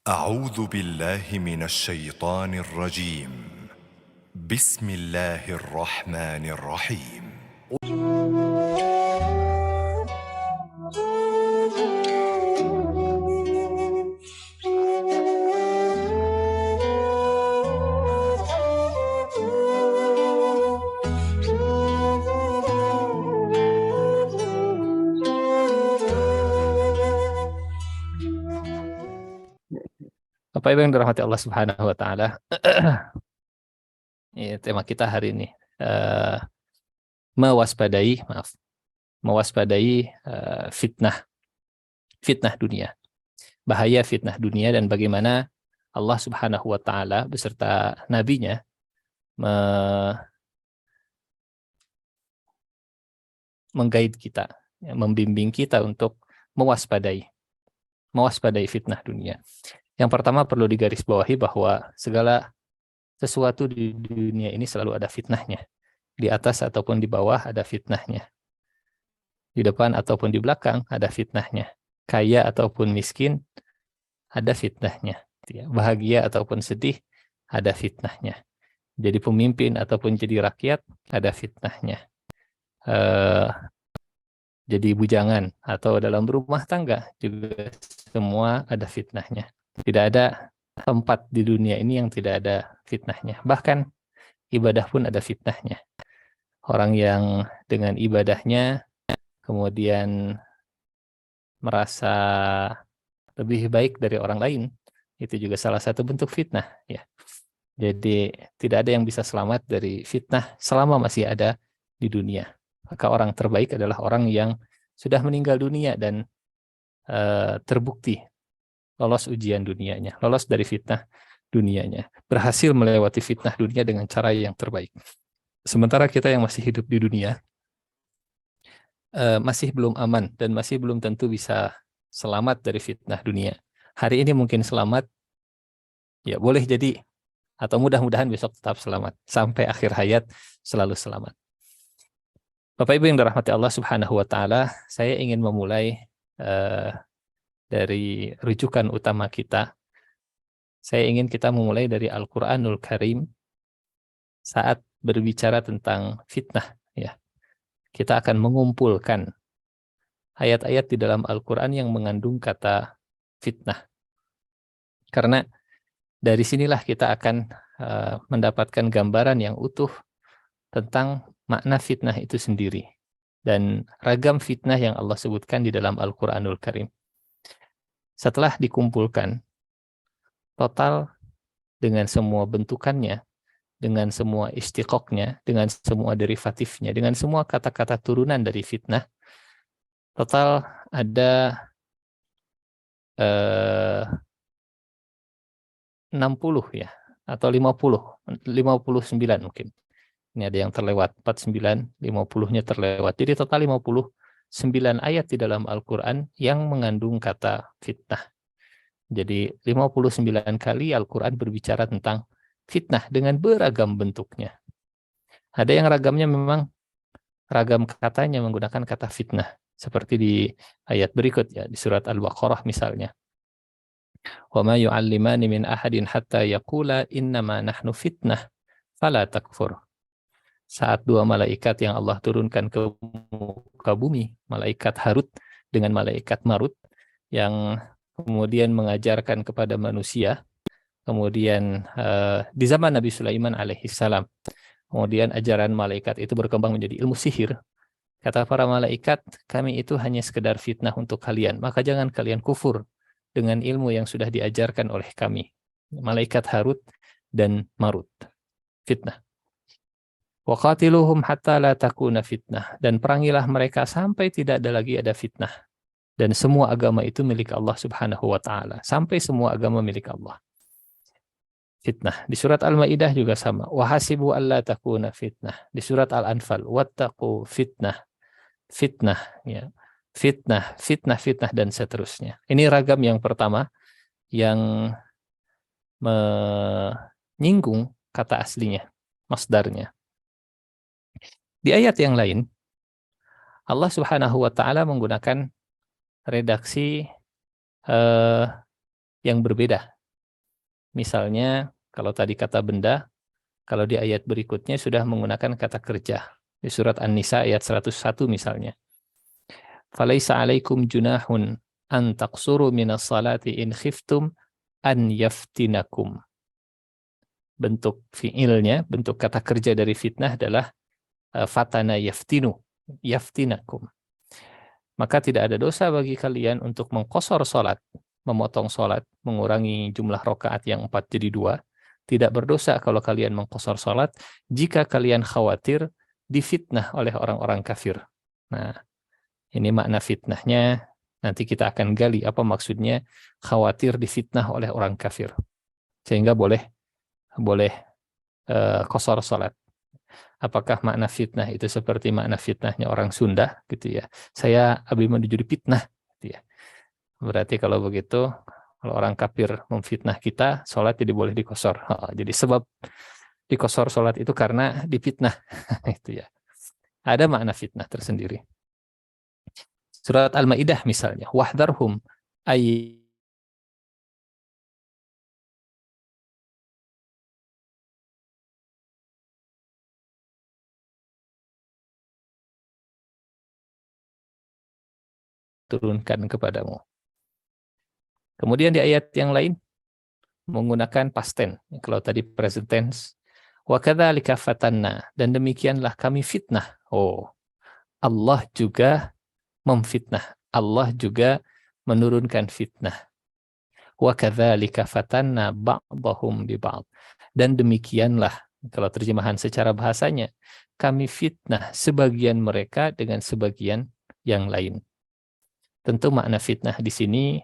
أعوذ بالله من الشيطان الرجيم. بسم الله الرحمن الرحيم. Bapak Ibu yang dirahmati Allah Subhanahu wa taala. Ini tema kita hari ini. Eh, mewaspadai fitnah dunia. Bahaya fitnah dunia dan bagaimana Allah Subhanahu wa taala beserta nabinya mengguide kita, membimbing kita untuk mewaspadai fitnah dunia. Yang pertama perlu digarisbawahi bahwa segala sesuatu di dunia ini selalu ada fitnahnya. Di atas ataupun di bawah ada fitnahnya. Di depan ataupun di belakang ada fitnahnya. Kaya ataupun miskin ada fitnahnya. Bahagia ataupun sedih ada fitnahnya. Jadi pemimpin ataupun jadi rakyat ada fitnahnya. Jadi bujangan atau dalam rumah tangga juga semua ada fitnahnya. Tidak ada tempat di dunia ini yang tidak ada fitnahnya. Bahkan ibadah pun ada fitnahnya. Orang yang dengan ibadahnya kemudian merasa lebih baik dari orang lain, itu juga salah satu bentuk fitnah. Ya. Jadi tidak ada yang bisa selamat dari fitnah selama masih ada di dunia. Maka orang terbaik adalah orang yang sudah meninggal dunia dan terbukti lolos ujian dunianya, lolos dari fitnah dunianya, berhasil melewati fitnah dunia dengan cara yang terbaik. Sementara kita yang masih hidup di dunia, masih belum aman dan masih belum tentu bisa selamat dari fitnah dunia. Hari ini mungkin selamat, ya boleh jadi, atau mudah-mudahan besok tetap selamat. Sampai akhir hayat selalu selamat. Bapak Ibu yang dirahmati Allah Subhanahu wa taala, saya ingin memulai dari rujukan utama kita. Saya ingin kita memulai dari Al-Qur'anul Karim saat berbicara tentang fitnah, ya. Kita akan mengumpulkan ayat-ayat di dalam Al-Qur'an yang mengandung kata fitnah. Karena dari sinilah kita akan mendapatkan gambaran yang utuh tentang makna fitnah itu sendiri dan ragam fitnah yang Allah sebutkan di dalam Al-Qur'anul Karim. Setelah dikumpulkan total dengan semua bentukannya, dengan semua istiqoqnya, dengan semua derivatifnya, dengan semua kata-kata turunan dari fitnah, total ada 60 ya, atau 59 mungkin. Ini ada yang terlewat, 49, 50-nya terlewat. Jadi total 59 ayat di dalam Al-Quran yang mengandung kata fitnah. Jadi 59 kali Al-Quran berbicara tentang fitnah dengan beragam bentuknya. Ada yang ragamnya memang ragam katanya menggunakan kata fitnah. Seperti di ayat berikut ya, di surat Al-Baqarah misalnya. وَمَا يُعَلِّمَانِ مِنْ أَحَدٍ حَتَّى يَقُولَ إِنَّمَا نَحْنُ فِتْنَةٌ فَلَا تَكْفُرْ. Saat dua malaikat yang Allah turunkan ke muka bumi, malaikat Harut dengan malaikat Marut, yang kemudian mengajarkan kepada manusia, kemudian di zaman Nabi Sulaiman alaihissalam, kemudian ajaran malaikat itu berkembang menjadi ilmu sihir. Kata para malaikat, kami itu hanya sekedar fitnah untuk kalian, maka jangan kalian kufur dengan ilmu yang sudah diajarkan oleh kami. Malaikat Harut dan Marut. Fitnah. Waqatiluhum hatta la takuna fitnah. Dan perangilah mereka sampai tidak ada lagi ada fitnah. Dan semua agama itu milik Allah Subhanahu wa ta'ala. Sampai semua agama milik Allah. Fitnah. Di surat Al-Maidah juga sama. Wahasibu alla takuna fitnah. Di surat Al-Anfal. Wattaqu fitnah. Fitnah. Ya. Fitnah, fitnah, dan seterusnya. Ini ragam yang pertama yang menyinggung kata aslinya, masdarnya. Di ayat yang lain, Allah Subhanahu wa ta'ala menggunakan redaksi yang berbeda Misalnya, kalau tadi kata benda, kalau di ayat berikutnya sudah menggunakan kata kerja. Di surat An-Nisa ayat 101 misalnya. Falaisa alaikum junahun an taqsuru minas salati in khiftum an yaftinakum. Bentuk fiilnya, bentuk kata kerja dari fitnah adalah fatana yaftinu, yaftinakum. Maka tidak ada dosa bagi kalian untuk mengqasar salat, memotong salat, mengurangi jumlah rakaat yang 4 jadi 2. Tidak berdosa kalau kalian mengqasar salat jika kalian khawatir difitnah oleh orang-orang kafir. Nah, ini makna fitnahnya. Nanti kita akan gali apa maksudnya khawatir difitnah oleh orang kafir. Sehingga boleh qasar salat. Apakah makna fitnah itu seperti makna fitnahnya orang Sunda gitu ya. Saya abdi menuju dipitnah gitu ya. Berarti kalau begitu, kalau orang kafir memfitnah kita, salat tidak boleh dikosor. Jadi sebab dikosor salat itu karena difitnah itu ya. Ada makna fitnah tersendiri. Surat Al-Maidah misalnya, wahdharhum ay turunkan kepadamu. Kemudian di ayat yang lain menggunakan past tense. Kalau tadi present tense, wa kadzalika fatanna, dan demikianlah kami fitnah. Oh, Allah juga memfitnah. Allah juga menurunkan fitnah. Wa kadzalika fatanna ba'dahum bi ba'd. Dan demikianlah, kalau terjemahan secara bahasanya, kami fitnah sebagian mereka dengan sebagian yang lain. Tentu makna fitnah di sini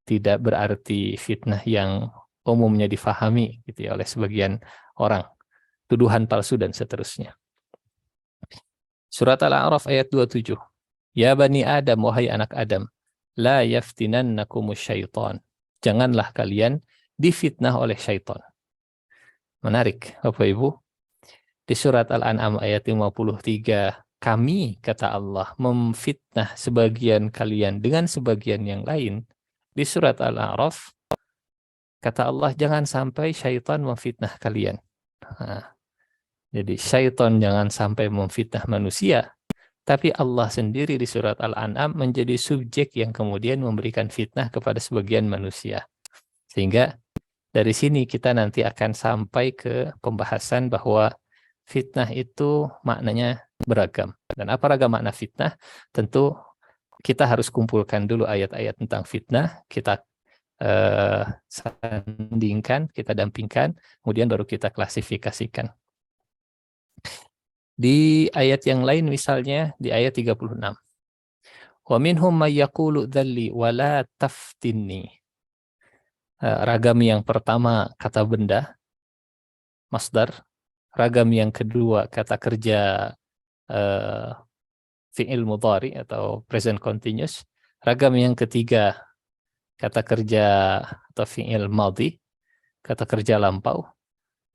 tidak berarti fitnah yang umumnya difahami gitu ya, oleh sebagian orang, tuduhan palsu dan seterusnya. Surat Al-A'raf ayat 27. Ya bani Adam, wahai anak Adam, la yaftinannakumus syaitan. Janganlah kalian difitnah oleh syaitan. Menarik, Bapak Ibu. Di surat Al-An'am ayat 53, kami, kata Allah, memfitnah sebagian kalian dengan sebagian yang lain. Di surat Al-A'raf, kata Allah, jangan sampai syaitan memfitnah kalian. Nah, jadi syaitan jangan sampai memfitnah manusia. Tapi Allah sendiri di surat Al-An'am menjadi subjek yang kemudian memberikan fitnah kepada sebagian manusia. Sehingga dari sini kita nanti akan sampai ke pembahasan bahwa fitnah itu maknanya beragam. Dan apa ragam makna fitnah? Tentu kita harus kumpulkan dulu ayat-ayat tentang fitnah, kita sandingkan, kita dampingkan, kemudian baru kita klasifikasikan. Di ayat yang lain misalnya di ayat 36. Wa minhum may yaqulu dzalli wa la taftinni. Ragam yang pertama kata benda, masdar. Ragam yang kedua kata kerja fi'il mudhari atau present continuous. Ragam yang ketiga kata kerja atau fi'il madhi, kata kerja lampau.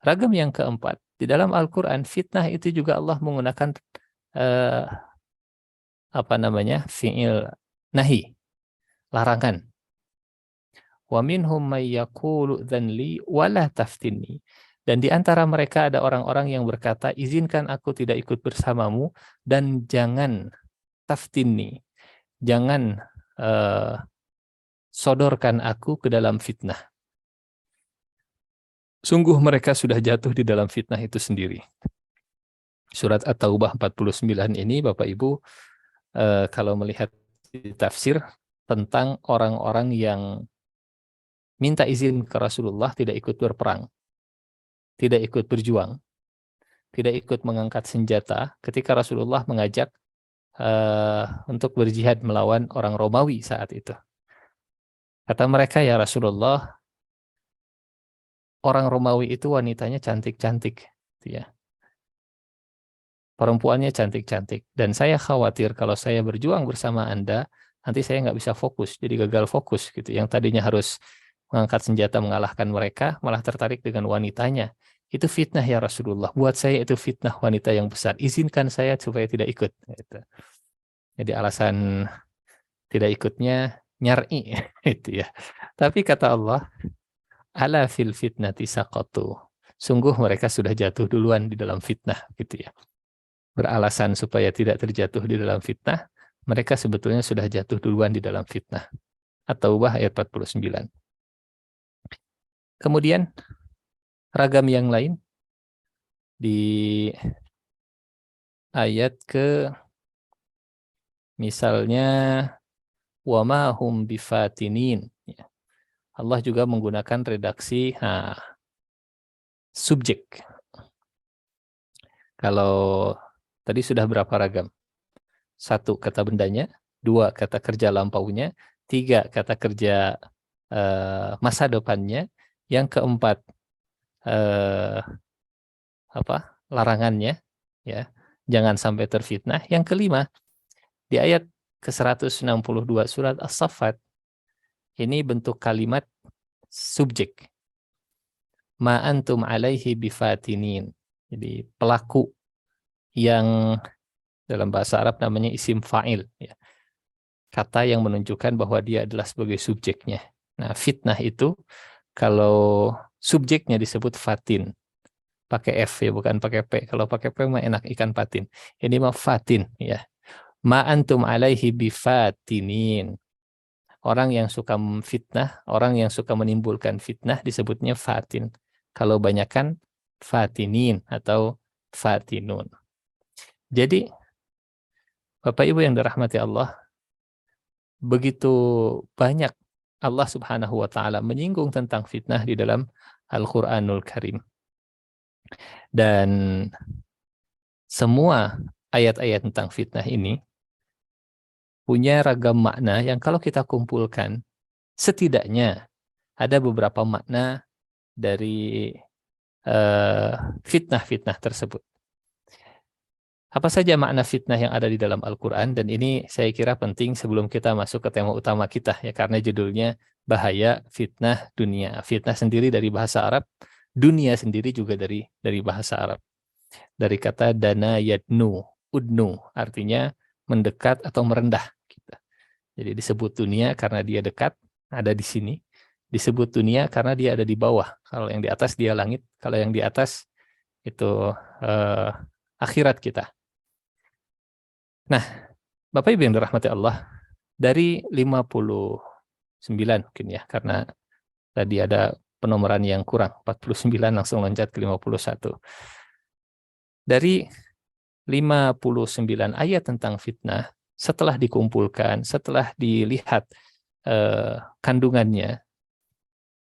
Ragam yang keempat, di dalam Al-Quran fitnah itu juga Allah menggunakan fi'il nahi, larangan. Wa minhum may yaqulu dzanli wa la taftinni. Dan di antara mereka ada orang-orang yang berkata, izinkan aku tidak ikut bersamamu dan jangan taftinni, jangan sodorkan aku ke dalam fitnah. Sungguh mereka sudah jatuh di dalam fitnah itu sendiri. Surat At-Taubah 49 ini Bapak Ibu, kalau melihat di tafsir tentang orang-orang yang minta izin ke Rasulullah tidak ikut berperang, tidak ikut berjuang, tidak ikut mengangkat senjata ketika Rasulullah mengajak untuk berjihad melawan orang Romawi saat itu. Kata mereka, ya Rasulullah, orang Romawi itu wanitanya cantik-cantik, ya. Perempuannya cantik-cantik. Dan saya khawatir kalau saya berjuang bersama Anda, nanti saya nggak bisa fokus, jadi gagal fokus gitu. Yang tadinya harus mengangkat senjata mengalahkan mereka, malah tertarik dengan wanitanya. Itu fitnah ya Rasulullah. Buat saya itu fitnah wanita yang besar. Izinkan saya supaya tidak ikut. Gitu. Jadi alasan tidak ikutnya nyar'i, itu ya. Tapi kata Allah, ala fil fitnati saqatu. Sungguh mereka sudah jatuh duluan di dalam fitnah, gitu ya. Beralasan supaya tidak terjatuh di dalam fitnah, mereka sebetulnya sudah jatuh duluan di dalam fitnah. At-Taubah ayat 49. Kemudian ragam yang lain di ayat ke misalnya wa ma hum bifatinin. Ya. Allah juga menggunakan redaksi subjek. Kalau tadi sudah berapa ragam? 1 kata bendanya, 2 kata kerja lampaunya, 3 kata kerja masa depannya, yang keempat larangannya, ya, jangan sampai terfitnah. Yang kelima di ayat ke-162 surat As-Saffat, ini bentuk kalimat subjek. Ma antum alaihi bifatinin. Jadi pelaku yang dalam bahasa Arab namanya isim fa'il, ya. Kata yang menunjukkan bahwa dia adalah sebagai subjeknya. Nah, fitnah itu kalau subjeknya disebut fatin, pakai F ya, bukan pakai P. Kalau pakai P mah enak, ikan patin. Ini mah fatin, ya. Ma antum alaihi bifatinin. Orang yang suka fitnah, orang yang suka menimbulkan fitnah disebutnya fatin. Kalau banyakan fatinin atau fatinun. Jadi Bapak Ibu yang dirahmati Allah, begitu banyak Allah Subhanahu wa taala menyinggung tentang fitnah di dalam Al-Qur'anul Karim. Dan semua ayat-ayat tentang fitnah ini punya ragam makna yang kalau kita kumpulkan, setidaknya ada beberapa makna dari fitnah-fitnah tersebut. Apa saja makna fitnah yang ada di dalam Al-Quran? Dan ini saya kira penting sebelum kita masuk ke tema utama kita, ya, karena judulnya bahaya fitnah dunia. Fitnah sendiri dari bahasa Arab, dunia sendiri juga dari bahasa Arab. Dari kata dana yadnu, udnu, artinya mendekat atau merendah. Jadi disebut dunia karena dia dekat, ada di sini. Disebut dunia karena dia ada di bawah. Kalau yang di atas dia langit, kalau yang di atas itu akhirat kita. Nah, Bapak Ibu yang dirahmati Allah, dari 59 mungkin ya, karena tadi ada penomoran yang kurang, 49 langsung loncat ke 51. Dari 59 ayat tentang fitnah, setelah dikumpulkan, setelah dilihat kandungannya,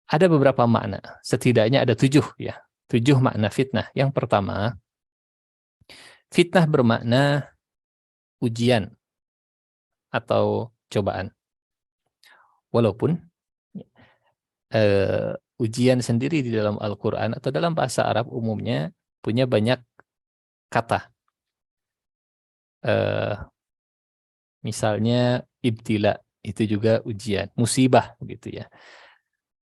ada beberapa makna. Setidaknya ada 7 ya, 7 makna fitnah. Yang pertama, fitnah bermakna ujian atau cobaan. Walaupun ujian sendiri di dalam Al-Quran atau dalam bahasa Arab umumnya punya banyak kata. Misalnya ibtila, itu juga ujian, musibah gitu ya.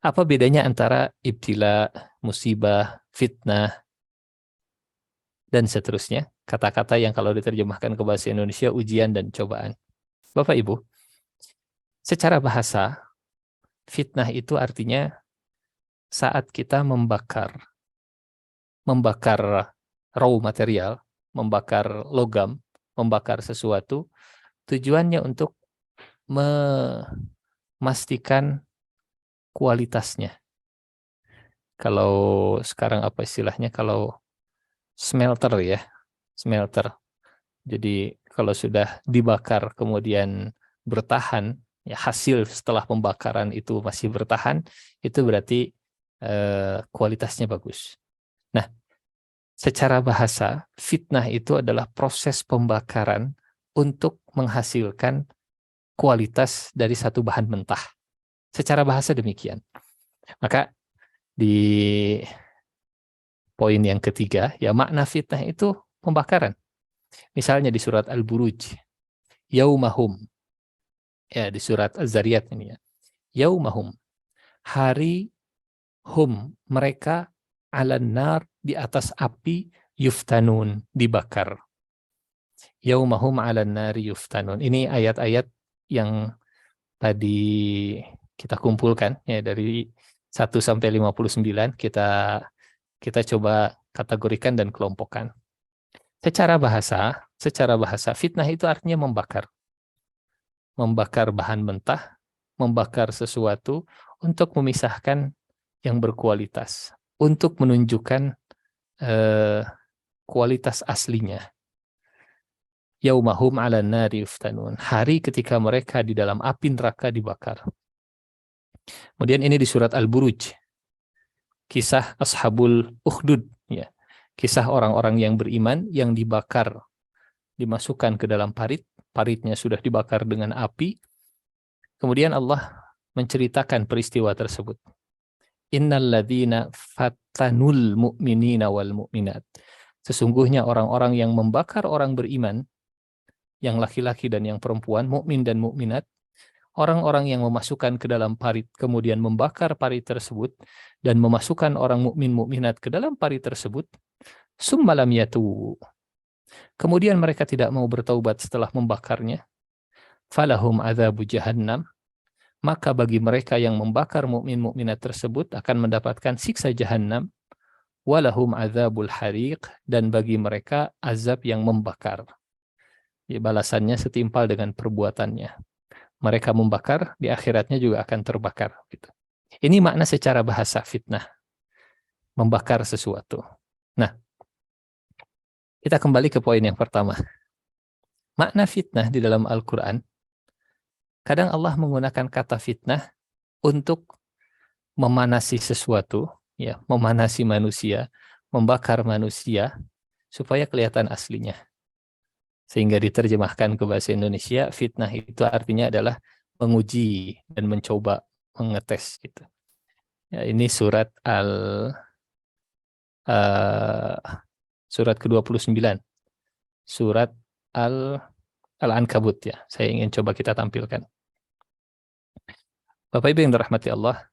Apa bedanya antara ibtila, musibah, fitnah, dan seterusnya? Kata-kata yang kalau diterjemahkan ke bahasa Indonesia ujian dan cobaan. Bapak Ibu, secara bahasa, fitnah itu artinya saat kita membakar raw material, membakar logam, membakar sesuatu, tujuannya untuk memastikan kualitasnya. Kalau sekarang apa istilahnya, kalau smelter ya, smelter. Jadi kalau sudah dibakar kemudian bertahan, ya hasil setelah pembakaran itu masih bertahan, itu berarti kualitasnya bagus. Nah, secara bahasa, fitnah itu adalah proses pembakaran untuk menghasilkan kualitas dari satu bahan mentah. Secara bahasa demikian. Maka di poin yang ketiga, ya makna fitnah itu pembakaran. Misalnya di surat Al-Buruj, yaumahum. Ya, di surat Az-Zariyat ini ya. Yaumahum. Hari hum, mereka alan nar, di atas api, yuftanun, dibakar. Yaumahum alan nari yuftanun. Ini ayat-ayat yang tadi kita kumpulkan ya dari 1 sampai 59 kita coba kategorikan dan kelompokkan. Secara bahasa fitnah itu artinya membakar. Membakar bahan mentah, membakar sesuatu untuk memisahkan yang berkualitas, untuk menunjukkan kualitas aslinya. Yaumahum 'alan nari yuftanun. Hari ketika mereka di dalam api neraka dibakar. Kemudian ini di surat Al-Buruj. Kisah Ashabul Ukhdud, ya. Kisah orang-orang yang beriman yang dibakar, dimasukkan ke dalam parit, paritnya sudah dibakar dengan api. Kemudian Allah menceritakan peristiwa tersebut. Innalladzina fatanul mu'minina wal mu'minat. Sesungguhnya orang-orang yang membakar orang beriman, yang laki-laki dan yang perempuan, mukmin dan mukminat, orang-orang yang memasukkan ke dalam parit, kemudian membakar parit tersebut, dan memasukkan orang mukmin mukminat ke dalam parit tersebut, summa lam yatubu. Kemudian mereka tidak mau bertaubat setelah membakarnya, falahum adzabu jahannam. Maka bagi mereka yang membakar mukmin mukminat tersebut akan mendapatkan siksa jahannam, walahum adzabul hariq, dan bagi mereka azab yang membakar. Ya, balasannya setimpal dengan perbuatannya. Mereka membakar, di akhiratnya juga akan terbakar. Gitu. Ini makna secara bahasa fitnah. Membakar sesuatu. Nah, kita kembali ke poin yang pertama. Makna fitnah di dalam Al-Quran, kadang Allah menggunakan kata fitnah untuk memanasi sesuatu, ya, memanasi manusia, membakar manusia, supaya kelihatan aslinya. Sehingga diterjemahkan ke bahasa Indonesia, fitnah itu artinya adalah menguji dan mencoba, mengetes gitu. Ya, ini surat surat ke-29. Surat Al-Ankabut, ya. Saya ingin coba kita tampilkan. Bapak Ibu yang dirahmati Allah,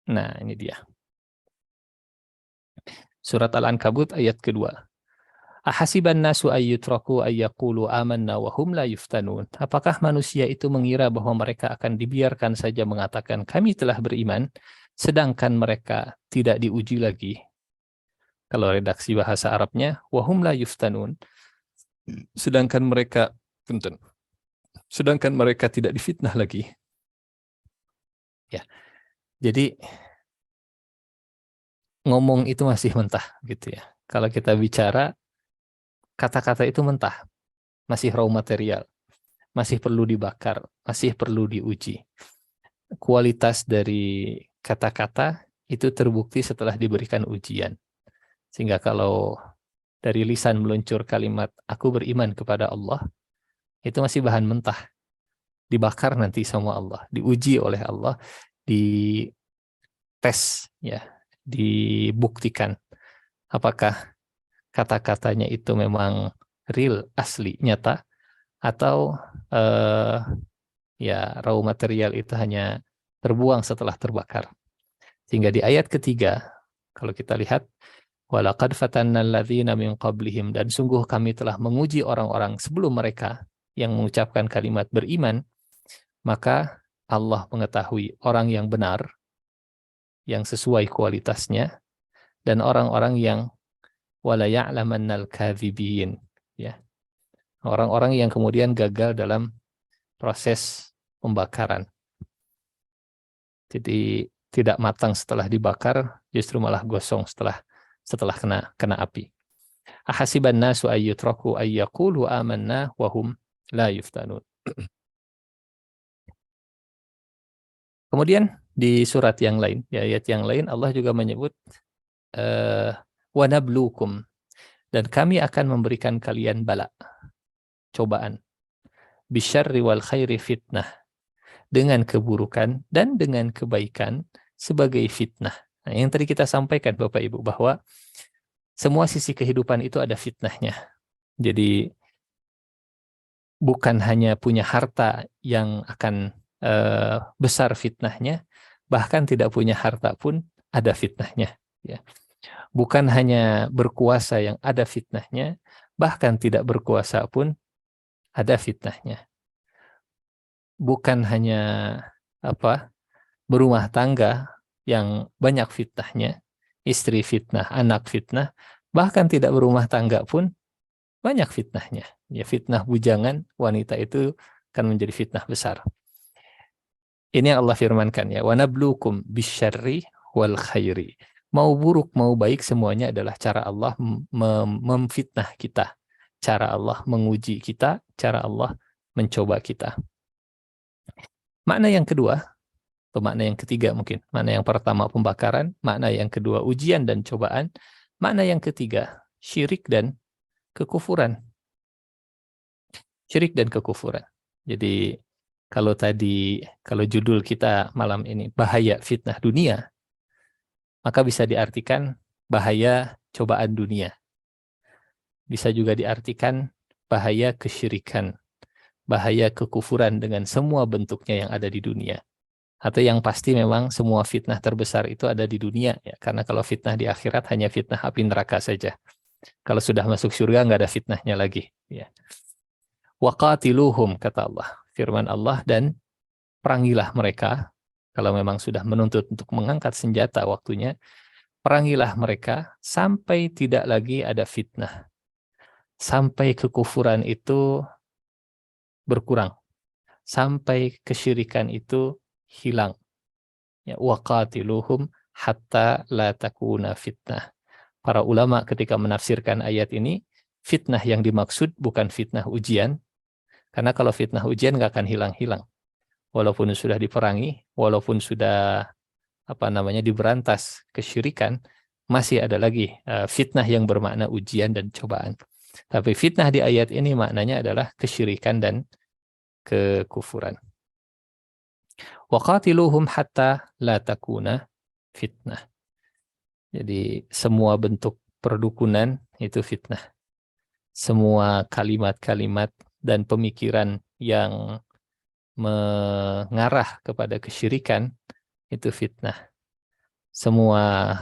nah ini dia. Surat Al-Ankabut ayat kedua. Ahasiban nasu ayyutraku ayyaqulu amanna wa hum la yuftanun. Apakah manusia itu mengira bahwa mereka akan dibiarkan saja mengatakan kami telah beriman, sedangkan mereka tidak diuji lagi? Kalau redaksi bahasa Arabnya, wa hum la yuftanun. Sedangkan mereka tidak difitnah lagi. Ya. Jadi ngomong itu masih mentah gitu ya. Kalau kita bicara, kata-kata itu mentah, masih raw material, masih perlu dibakar, masih perlu diuji. Kualitas dari kata-kata itu terbukti setelah diberikan ujian. Sehingga kalau dari lisan meluncur kalimat aku beriman kepada Allah, itu masih bahan mentah. Dibakar nanti sama Allah, diuji oleh Allah, dites, ya, dibuktikan apakah kata-katanya itu memang real, asli, nyata, atau ya raw material itu hanya terbuang setelah terbakar. Sehingga di ayat ketiga, kalau kita lihat, walaqad fatanna alladzina min qablihim, dan sungguh kami telah menguji orang-orang sebelum mereka yang mengucapkan kalimat beriman, maka Allah mengetahui orang yang benar, yang sesuai kualitasnya, dan orang-orang yang wala ya'lamannal kadzibin, ya. Orang-orang yang kemudian gagal dalam proses pembakaran. Jadi tidak matang setelah dibakar, justru malah gosong setelah kena api. Ahasiban nasu ayyutraku ayyaqulu amanna wa hum la yuftanun. Kemudian di surat yang lain, di ayat yang lain, Allah juga menyebut wa nabluukum, dan kami akan memberikan kalian bala, cobaan, bisyarri wal khairi fitnah, dengan keburukan dan dengan kebaikan sebagai fitnah. Nah, yang tadi kita sampaikan Bapak Ibu, bahwa semua sisi kehidupan itu ada fitnahnya. Jadi bukan hanya punya harta yang akan besar fitnahnya, bahkan tidak punya harta pun ada fitnahnya. Ya. Bukan hanya berkuasa yang ada fitnahnya, bahkan tidak berkuasa pun ada fitnahnya. bukan hanya berumah tangga yang banyak fitnahnya, istri fitnah, anak fitnah, bahkan tidak berumah tangga pun banyak fitnahnya. Ya, fitnah bujangan wanita itu kan menjadi fitnah besar. Ini yang Allah firmankan ya, wa nabluukum bisyarri wal khairi. Mau buruk mau baik semuanya adalah cara Allah memfitnah kita. Cara Allah menguji kita, cara Allah mencoba kita. Makna yang kedua, atau makna yang ketiga mungkin. Makna yang pertama pembakaran, makna yang kedua ujian dan cobaan, makna yang ketiga syirik dan kekufuran. Syirik dan kekufuran. Jadi kalau judul kita malam ini bahaya fitnah dunia, maka bisa diartikan bahaya cobaan dunia. Bisa juga diartikan bahaya kesyirikan, bahaya kekufuran dengan semua bentuknya yang ada di dunia. Atau yang pasti memang semua fitnah terbesar itu ada di dunia, ya. Karena kalau fitnah di akhirat hanya fitnah api neraka saja. Kalau sudah masuk surga nggak ada fitnahnya lagi. Ya. Waqatiluhum, kata Allah. Firman Allah, dan perangilah mereka. Kalau memang sudah menuntut untuk mengangkat senjata waktunya, perangilah mereka sampai tidak lagi ada fitnah. Sampai kekufuran itu berkurang. Sampai kesyirikan itu hilang. Ya, waqatiluhum hatta la takuna fitnah. Para ulama ketika menafsirkan ayat ini, fitnah yang dimaksud bukan fitnah ujian, karena kalau fitnah ujian nggak akan hilang-hilang. Walaupun sudah diperangi, walaupun sudah diberantas kesyirikan, masih ada lagi fitnah yang bermakna ujian dan cobaan. Tapi fitnah di ayat ini maknanya adalah kesyirikan dan kekufuran. Waqatiluhum hatta la takuna fitnah. Jadi semua bentuk perdukunan itu fitnah. Semua kalimat-kalimat dan pemikiran yang mengarah kepada kesyirikan itu fitnah. Semua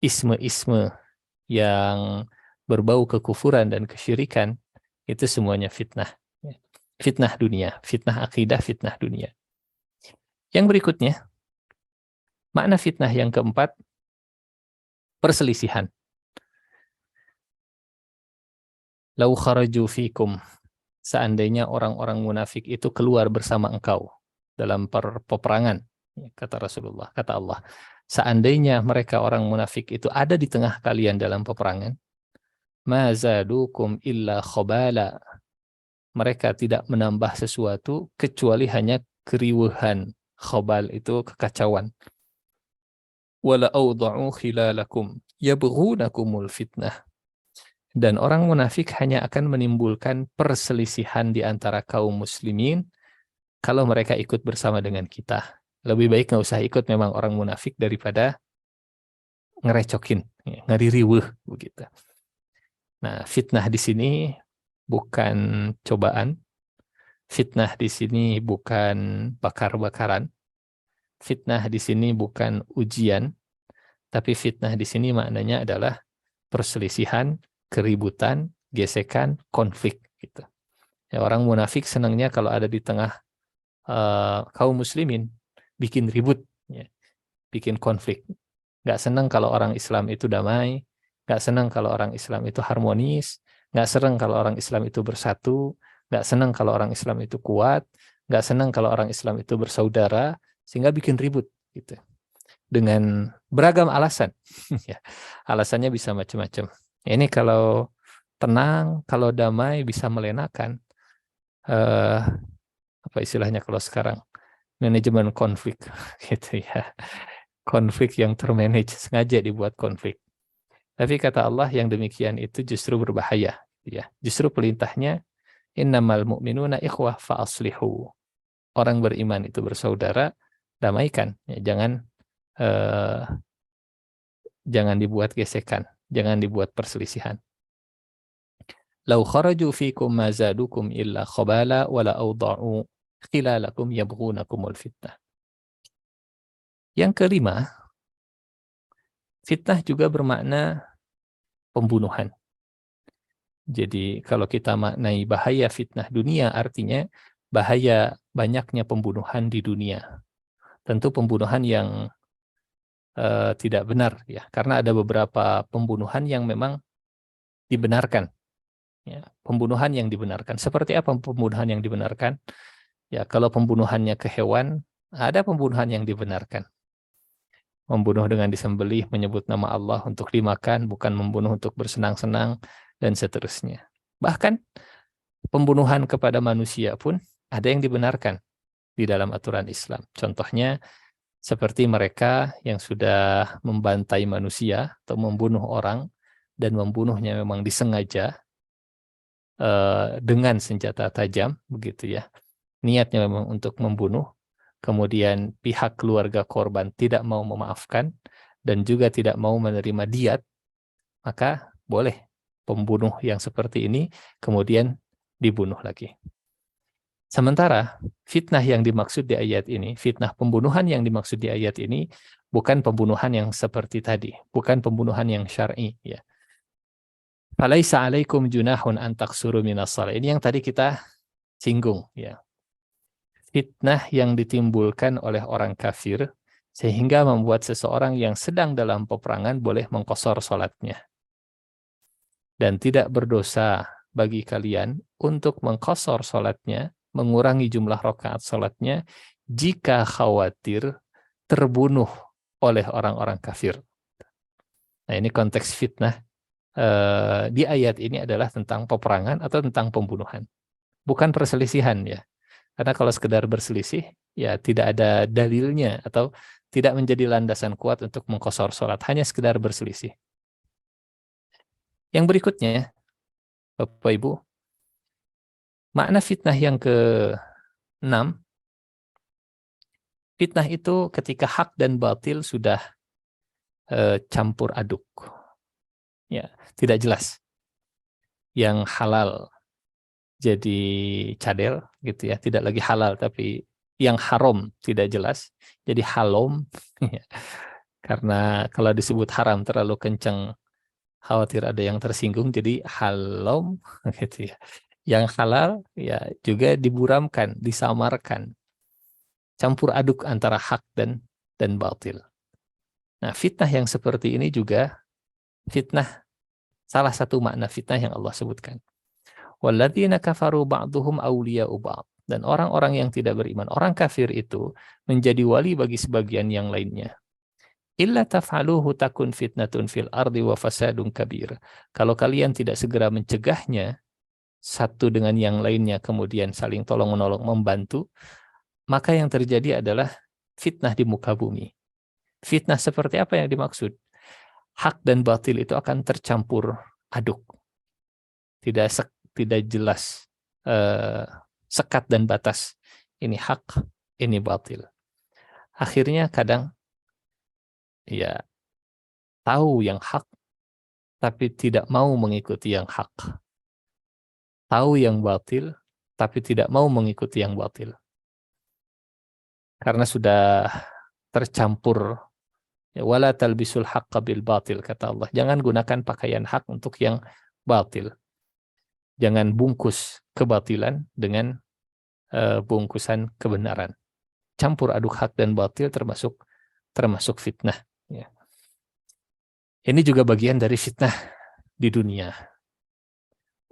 isme-isme yang berbau kekufuran dan kesyirikan itu semuanya fitnah. Fitnah dunia, fitnah akidah, fitnah dunia. Yang berikutnya, makna fitnah yang keempat, perselisihan. Lau kharaju fikum, seandainya orang-orang munafik itu keluar bersama engkau dalam peperangan, kata Rasulullah, kata Allah, seandainya mereka orang munafik itu ada di tengah kalian dalam peperangan, ma zadukum illa khabala, mereka tidak menambah sesuatu kecuali hanya keriuhan. Khabal itu kekacauan. Wala awda'u khilalakum yabghunakumul fitnah. Dan orang munafik hanya akan menimbulkan perselisihan di antara kaum muslimin kalau mereka ikut bersama dengan kita. Lebih baik nggak usah ikut memang orang munafik daripada ngerecokin, ngeririwuh begitu. Nah, fitnah di sini bukan cobaan, fitnah di sini bukan bakar-bakaran, fitnah di sini bukan ujian, tapi fitnah di sini maknanya adalah perselisihan, keributan, gesekan, konflik gitu. Ya, orang munafik senangnya kalau ada di tengah kaum muslimin bikin ribut, ya, bikin konflik. Nggak senang kalau orang Islam itu damai, nggak senang kalau orang Islam itu harmonis, nggak senang kalau orang Islam itu bersatu, nggak senang kalau orang Islam itu kuat, nggak senang kalau orang Islam itu bersaudara, sehingga bikin ribut gitu. Dengan beragam alasan. Ya, alasannya bisa macam-macam. Ini kalau tenang, kalau damai bisa melenakan. Apa istilahnya kalau sekarang? Manajemen konflik gitu ya. Konflik yang termanage, sengaja dibuat konflik. Tapi kata Allah yang demikian itu justru berbahaya, ya. Justru perintahnya innamal mu'minuna ikhwah fa aslihu. Orang beriman itu bersaudara, damaikan, ya, jangan dibuat gesekan, jangan dibuat perselisihan. Lau kharaju fikum ma zadukum illa khabala wala awda'u khilalakum yabghunakumul fitnah. Yang kelima, fitnah juga bermakna pembunuhan. Jadi kalau kita maknai bahaya fitnah dunia, artinya bahaya banyaknya pembunuhan di dunia. Tentu pembunuhan yang tidak benar ya, karena ada beberapa pembunuhan yang memang dibenarkan. Ya, pembunuhan yang dibenarkan. Seperti apa pembunuhan yang dibenarkan? Ya, kalau pembunuhannya ke hewan, ada pembunuhan yang dibenarkan. Membunuh dengan disembelih, menyebut nama Allah untuk dimakan, bukan membunuh untuk bersenang-senang, dan seterusnya. Bahkan pembunuhan kepada manusia pun ada yang dibenarkan di dalam aturan Islam. Contohnya seperti mereka yang sudah membantai manusia atau membunuh orang dan membunuhnya memang disengaja dengan senjata tajam, begitu ya. Niatnya memang untuk membunuh, kemudian pihak keluarga korban tidak mau memaafkan dan juga tidak mau menerima diat, maka boleh pembunuh yang seperti ini kemudian dibunuh lagi. Sementara fitnah yang dimaksud di ayat ini, fitnah pembunuhan yang dimaksud di ayat ini bukan pembunuhan yang seperti tadi, bukan pembunuhan yang syar'i ya. Falaisa 'alaikum junahun an taqsuru minas shalah. Ini yang tadi kita singgung ya. Fitnah yang ditimbulkan oleh orang kafir sehingga membuat seseorang yang sedang dalam peperangan boleh mengqashar salatnya. Dan tidak berdosa bagi kalian untuk mengqashar salatnya, mengurangi jumlah rakaat salatnya jika khawatir terbunuh oleh orang-orang kafir. Nah, ini konteks fitnah di ayat ini adalah tentang peperangan atau tentang pembunuhan. Bukan perselisihan ya. Karena kalau sekedar berselisih, ya tidak ada dalilnya atau tidak menjadi landasan kuat untuk mengqashar salat, hanya sekedar berselisih. Yang berikutnya, Bapak Ibu, makna fitnah yang ke-6, fitnah itu ketika hak dan batil sudah campur aduk. Ya, tidak jelas. Yang halal jadi cadel gitu ya, tidak lagi halal tapi yang haram tidak jelas jadi halom. Karena kalau disebut haram terlalu kencang khawatir ada yang tersinggung, jadi halom gitu ya. Yang halal ya juga diburamkan, disamarkan, campur aduk antara hak dan batil. Nah, fitnah yang seperti ini juga fitnah, salah satu makna fitnah yang Allah sebutkan. Walladzina kafaru ba'duhum awliya'u ba'd. Dan orang-orang yang tidak beriman, orang kafir itu menjadi wali bagi sebagian yang lainnya. Illa taf'aluhu takun fitnatun fil ardi wa fasadun kabir. Kalau kalian tidak segera mencegahnya satu dengan yang lainnya, kemudian saling tolong-menolong membantu, maka yang terjadi adalah fitnah di muka bumi. Fitnah seperti apa yang dimaksud? Hak dan batil itu akan tercampur aduk. Tidak jelas sekat dan batas. Ini hak, ini batil. Akhirnya kadang ya tahu yang hak tapi tidak mau mengikuti yang hak. Tahu yang batil tapi tidak mau mengikuti yang batil. Karena sudah tercampur. Ya, wala talbisul haqqa bil batil, kata Allah. Jangan gunakan pakaian hak untuk yang batil. Jangan bungkus kebatilan dengan bungkusan kebenaran. Campur aduk hak dan batil termasuk fitnah. Ya. Ini juga bagian dari fitnah di dunia.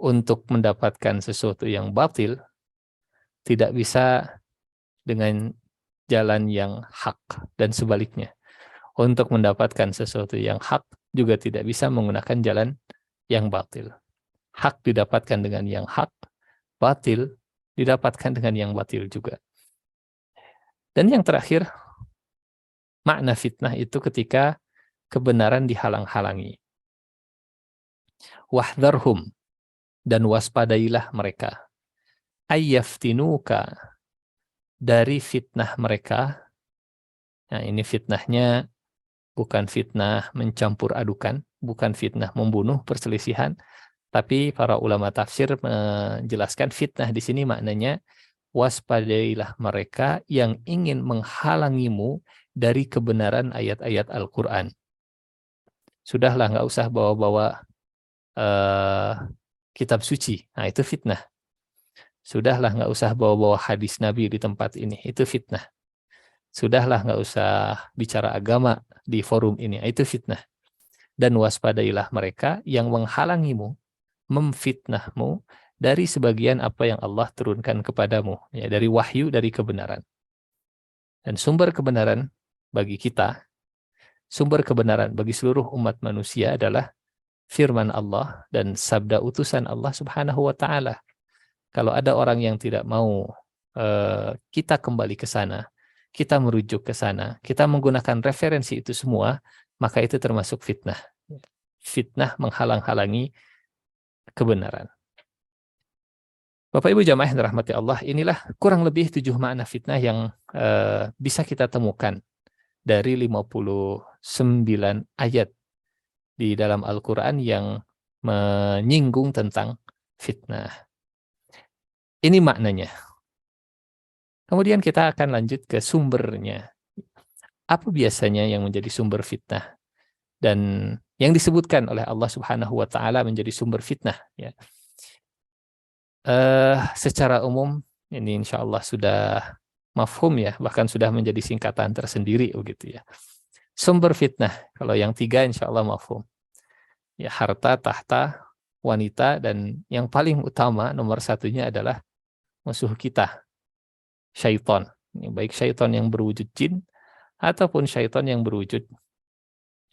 Untuk mendapatkan sesuatu yang batil, tidak bisa dengan jalan yang hak dan sebaliknya. Untuk mendapatkan sesuatu yang hak juga tidak bisa menggunakan jalan yang batil. Hak didapatkan dengan yang hak, batil didapatkan dengan yang batil juga. Dan yang terakhir, makna fitnah itu ketika kebenaran dihalang-halangi. Wahdharhum, dan waspadailah mereka. Ayyaftinuka, dari fitnah mereka. Nah, ini fitnahnya bukan fitnah mencampur adukan, bukan fitnah membunuh perselisihan, tapi para ulama tafsir menjelaskan fitnah di sini maknanya waspadailah mereka yang ingin menghalangimu dari kebenaran ayat-ayat Al-Quran. Sudahlah, nggak usah bawa-bawa kitab suci. Nah, itu fitnah. Sudahlah nggak usah bawa-bawa hadis Nabi di tempat ini, itu fitnah. Sudahlah nggak usah bicara agama di forum ini, itu fitnah. Dan waspadailah mereka yang menghalangimu, memfitnahmu dari sebagian apa yang Allah turunkan kepadamu, ya, dari wahyu, dari kebenaran. Dan sumber kebenaran bagi kita, sumber kebenaran bagi seluruh umat manusia adalah firman Allah dan sabda utusan Allah Subhanahu wa taala. Kalau ada orang yang tidak mau kita kembali ke sana, kita merujuk ke sana, kita menggunakan referensi itu semua, maka itu termasuk fitnah. Fitnah menghalang-halangi kebenaran. Bapak Ibu jamaah yang dirahmati Allah, inilah kurang lebih 7 makna fitnah yang bisa kita temukan dari 59 ayat di dalam Al-Quran yang menyinggung tentang fitnah. Ini maknanya. Kemudian kita akan lanjut ke sumbernya. Apa biasanya yang menjadi sumber fitnah? Dan yang disebutkan oleh Allah Subhanahu wa taala menjadi sumber fitnah, ya. Secara umum ini insya Allah sudah mafhum, ya, bahkan sudah menjadi singkatan tersendiri begitu, ya. Sumber fitnah, kalau yang 3 insya Allah mafhum. Ya, harta, tahta, wanita, dan yang paling utama nomor 1-nya adalah musuh kita, syaitan. Baik syaitan yang berwujud jin ataupun syaitan yang berwujud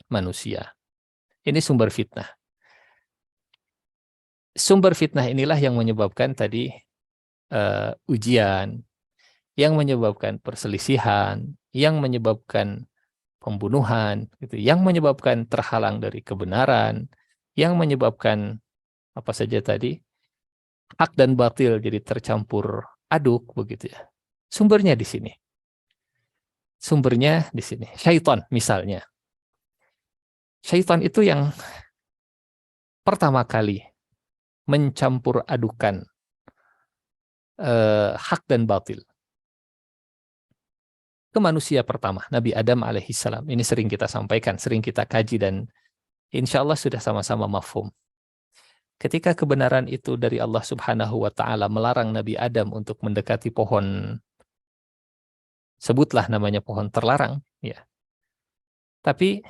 manusia. Ini sumber fitnah. Sumber fitnah inilah yang menyebabkan tadi ujian, yang menyebabkan perselisihan, yang menyebabkan pembunuhan, gitu, yang menyebabkan terhalang dari kebenaran, yang menyebabkan apa saja tadi, hak dan batil jadi tercampur aduk begitu, ya. Sumbernya di sini. Sumbernya di sini. Syaitan misalnya. Syaitan itu yang pertama kali mencampur adukan hak dan batil ke manusia pertama, Nabi Adam alaihissalam. Ini sering kita sampaikan, sering kita kaji, dan insya Allah sudah sama-sama mafhum. Ketika kebenaran itu dari Allah Subhanahu wa taala melarang Nabi Adam untuk mendekati pohon, sebutlah namanya pohon terlarang, ya. Tapi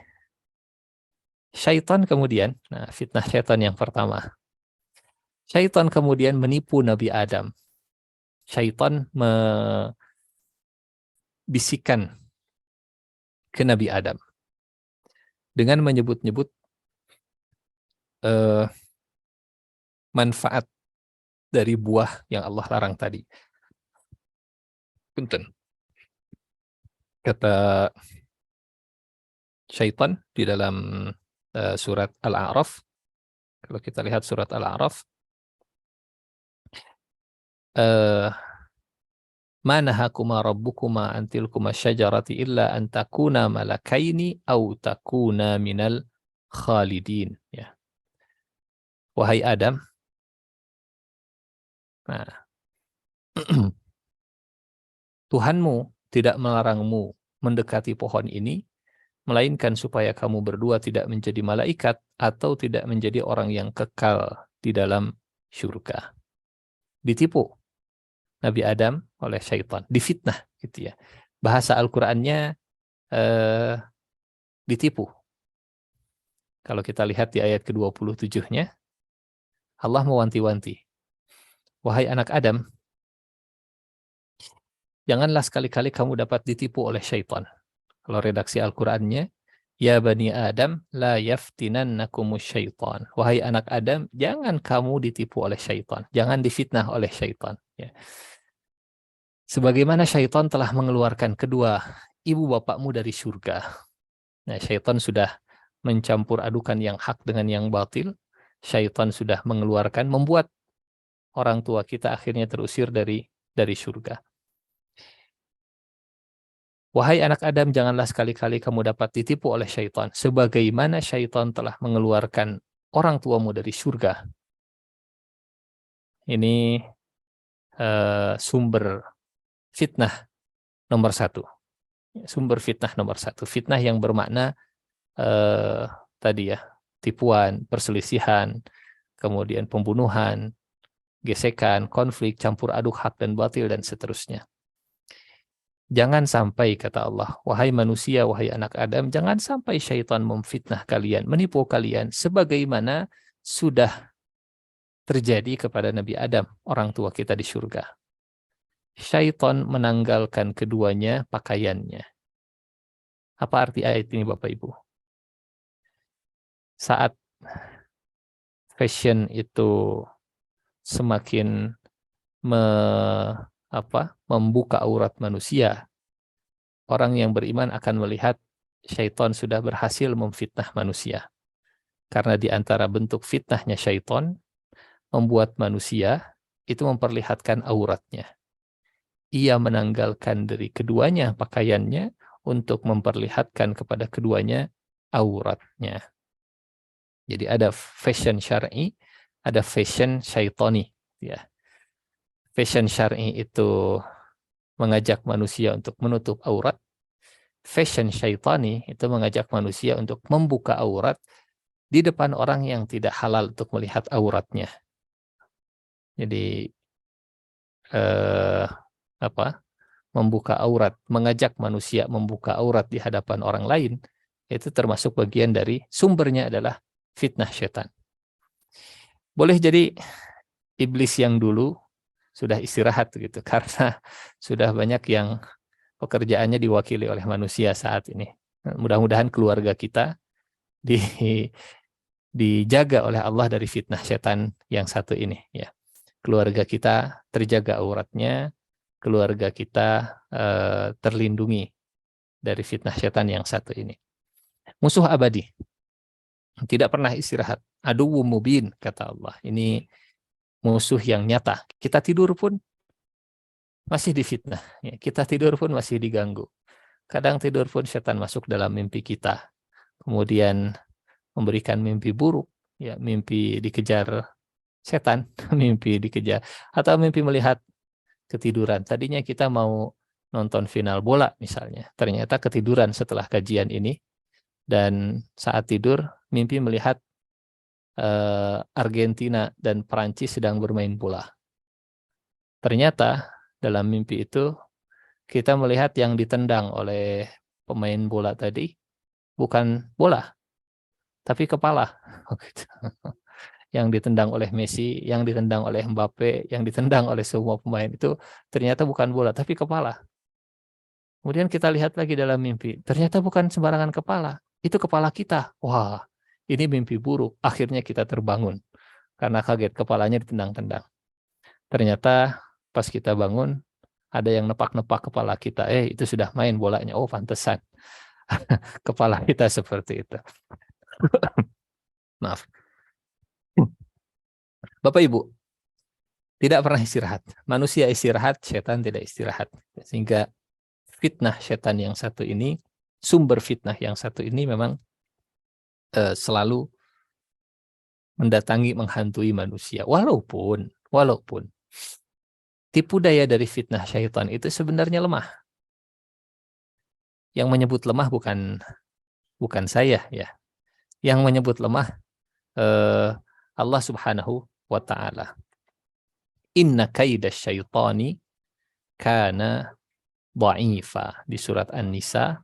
syaitan kemudian, nah, fitnah syaitan yang pertama. Syaitan kemudian menipu Nabi Adam. Syaitan bisikan ke Nabi Adam dengan menyebut-nyebut manfaat dari buah yang Allah larang tadi. Punten. Kata syaitan di dalam surat Al-A'raf, kalau kita lihat surat Al-A'raf, ma nahakuma rabbukuma an tilkuma syajarati illa an takuna malakaini au takuna minal khalidin, ya. Wahai Adam, nah, Tuhanmu tidak melarangmu mendekati pohon ini, melainkan supaya kamu berdua tidak menjadi malaikat atau tidak menjadi orang yang kekal di dalam syurga. Ditipu Nabi Adam oleh syaitan, difitnah gitu, ya. Bahasa Al-Qur'annya ditipu. Kalau kita lihat di ayat ke-27-nya, Allah mewanti-wanti. Wahai anak Adam, janganlah sekali-kali kamu dapat ditipu oleh syaitan. Kalau redaksi Al-Qur'annya, ya bani Adam la yaftinannakumus syaitan. Wahai anak Adam, jangan kamu ditipu oleh syaitan, jangan difitnah oleh syaitan, ya. Sebagaimana syaitan telah mengeluarkan kedua ibu bapakmu dari surga. Nah, syaitan sudah mencampur adukan yang hak dengan yang batil. Syaitan sudah mengeluarkan, membuat orang tua kita akhirnya terusir dari surga. Wahai anak Adam, janganlah sekali-kali kamu dapat ditipu oleh syaitan, sebagaimana syaitan telah mengeluarkan orang tuamu dari surga. Ini sumber fitnah nomor 1. Sumber fitnah nomor 1. Fitnah yang bermakna tadi, ya, tipuan, perselisihan, kemudian pembunuhan, gesekan, konflik, campur aduk hak dan batil, dan seterusnya. Jangan sampai, kata Allah, wahai manusia, wahai anak Adam, jangan sampai syaitan memfitnah kalian, menipu kalian, sebagaimana sudah terjadi kepada Nabi Adam, orang tua kita di surga. Syaitan menanggalkan keduanya pakaiannya. Apa arti ayat ini, Bapak Ibu? Saat fashion itu semakin membuka aurat manusia, orang yang beriman akan melihat syaitan sudah berhasil memfitnah manusia. Karena di antara bentuk fitnahnya syaitan, membuat manusia itu memperlihatkan auratnya. Ia menanggalkan dari keduanya pakaiannya untuk memperlihatkan kepada keduanya auratnya. Jadi ada fashion syar'i, ada fashion syaitani. Ya. Fashion syar'i itu mengajak manusia untuk menutup aurat. Fashion syaitani itu mengajak manusia untuk membuka aurat di depan orang yang tidak halal untuk melihat auratnya. Jadi membuka aurat, mengajak manusia membuka aurat di hadapan orang lain, itu termasuk bagian dari sumbernya adalah fitnah syaitan. Boleh jadi iblis yang dulu sudah istirahat gitu, karena sudah banyak yang pekerjaannya diwakili oleh manusia saat ini. Mudah-mudahan keluarga kita dijaga oleh Allah dari fitnah syaitan yang satu ini, ya. Keluarga kita terjaga auratnya, keluarga kita terlindungi dari fitnah syaitan yang satu ini. Musuh abadi, tidak pernah istirahat. Aduwwum mubin, kata Allah. Ini musuh yang nyata. Kita tidur pun masih difitnah. Ya, kita tidur pun masih diganggu. Kadang tidur pun syaitan masuk dalam mimpi kita. Kemudian memberikan mimpi buruk. Ya, mimpi dikejar setan, mimpi dikejar, atau mimpi melihat ketiduran. Tadinya kita mau nonton final bola misalnya, ternyata ketiduran setelah kajian ini, dan saat tidur mimpi melihat Argentina dan Perancis sedang bermain bola. Ternyata dalam mimpi itu kita melihat yang ditendang oleh pemain bola tadi bukan bola, tapi kepala. Yang ditendang oleh Messi, yang ditendang oleh Mbappe, yang ditendang oleh semua pemain itu ternyata bukan bola, tapi kepala. Kemudian kita lihat lagi dalam mimpi, ternyata bukan sembarangan kepala, itu kepala kita. Wah, ini mimpi buruk. Akhirnya kita terbangun, karena kaget kepalanya ditendang-tendang. Ternyata pas kita bangun, ada yang nepak-nepak kepala kita. Itu sudah main bolanya. Oh, pantesan. Kepala kita seperti itu. Maaf. Bapak Ibu, tidak pernah istirahat. Manusia istirahat, setan tidak istirahat. Sehingga fitnah setan yang satu ini, sumber fitnah yang satu ini memang selalu mendatangi, menghantui manusia. Walaupun tipu daya dari fitnah syaitan itu sebenarnya lemah. Yang menyebut lemah bukan saya, ya. Yang menyebut lemah Allah Subhanahu wa ta'ala. Inna kaida syaitani kana dha'ifa, di surat An-Nisa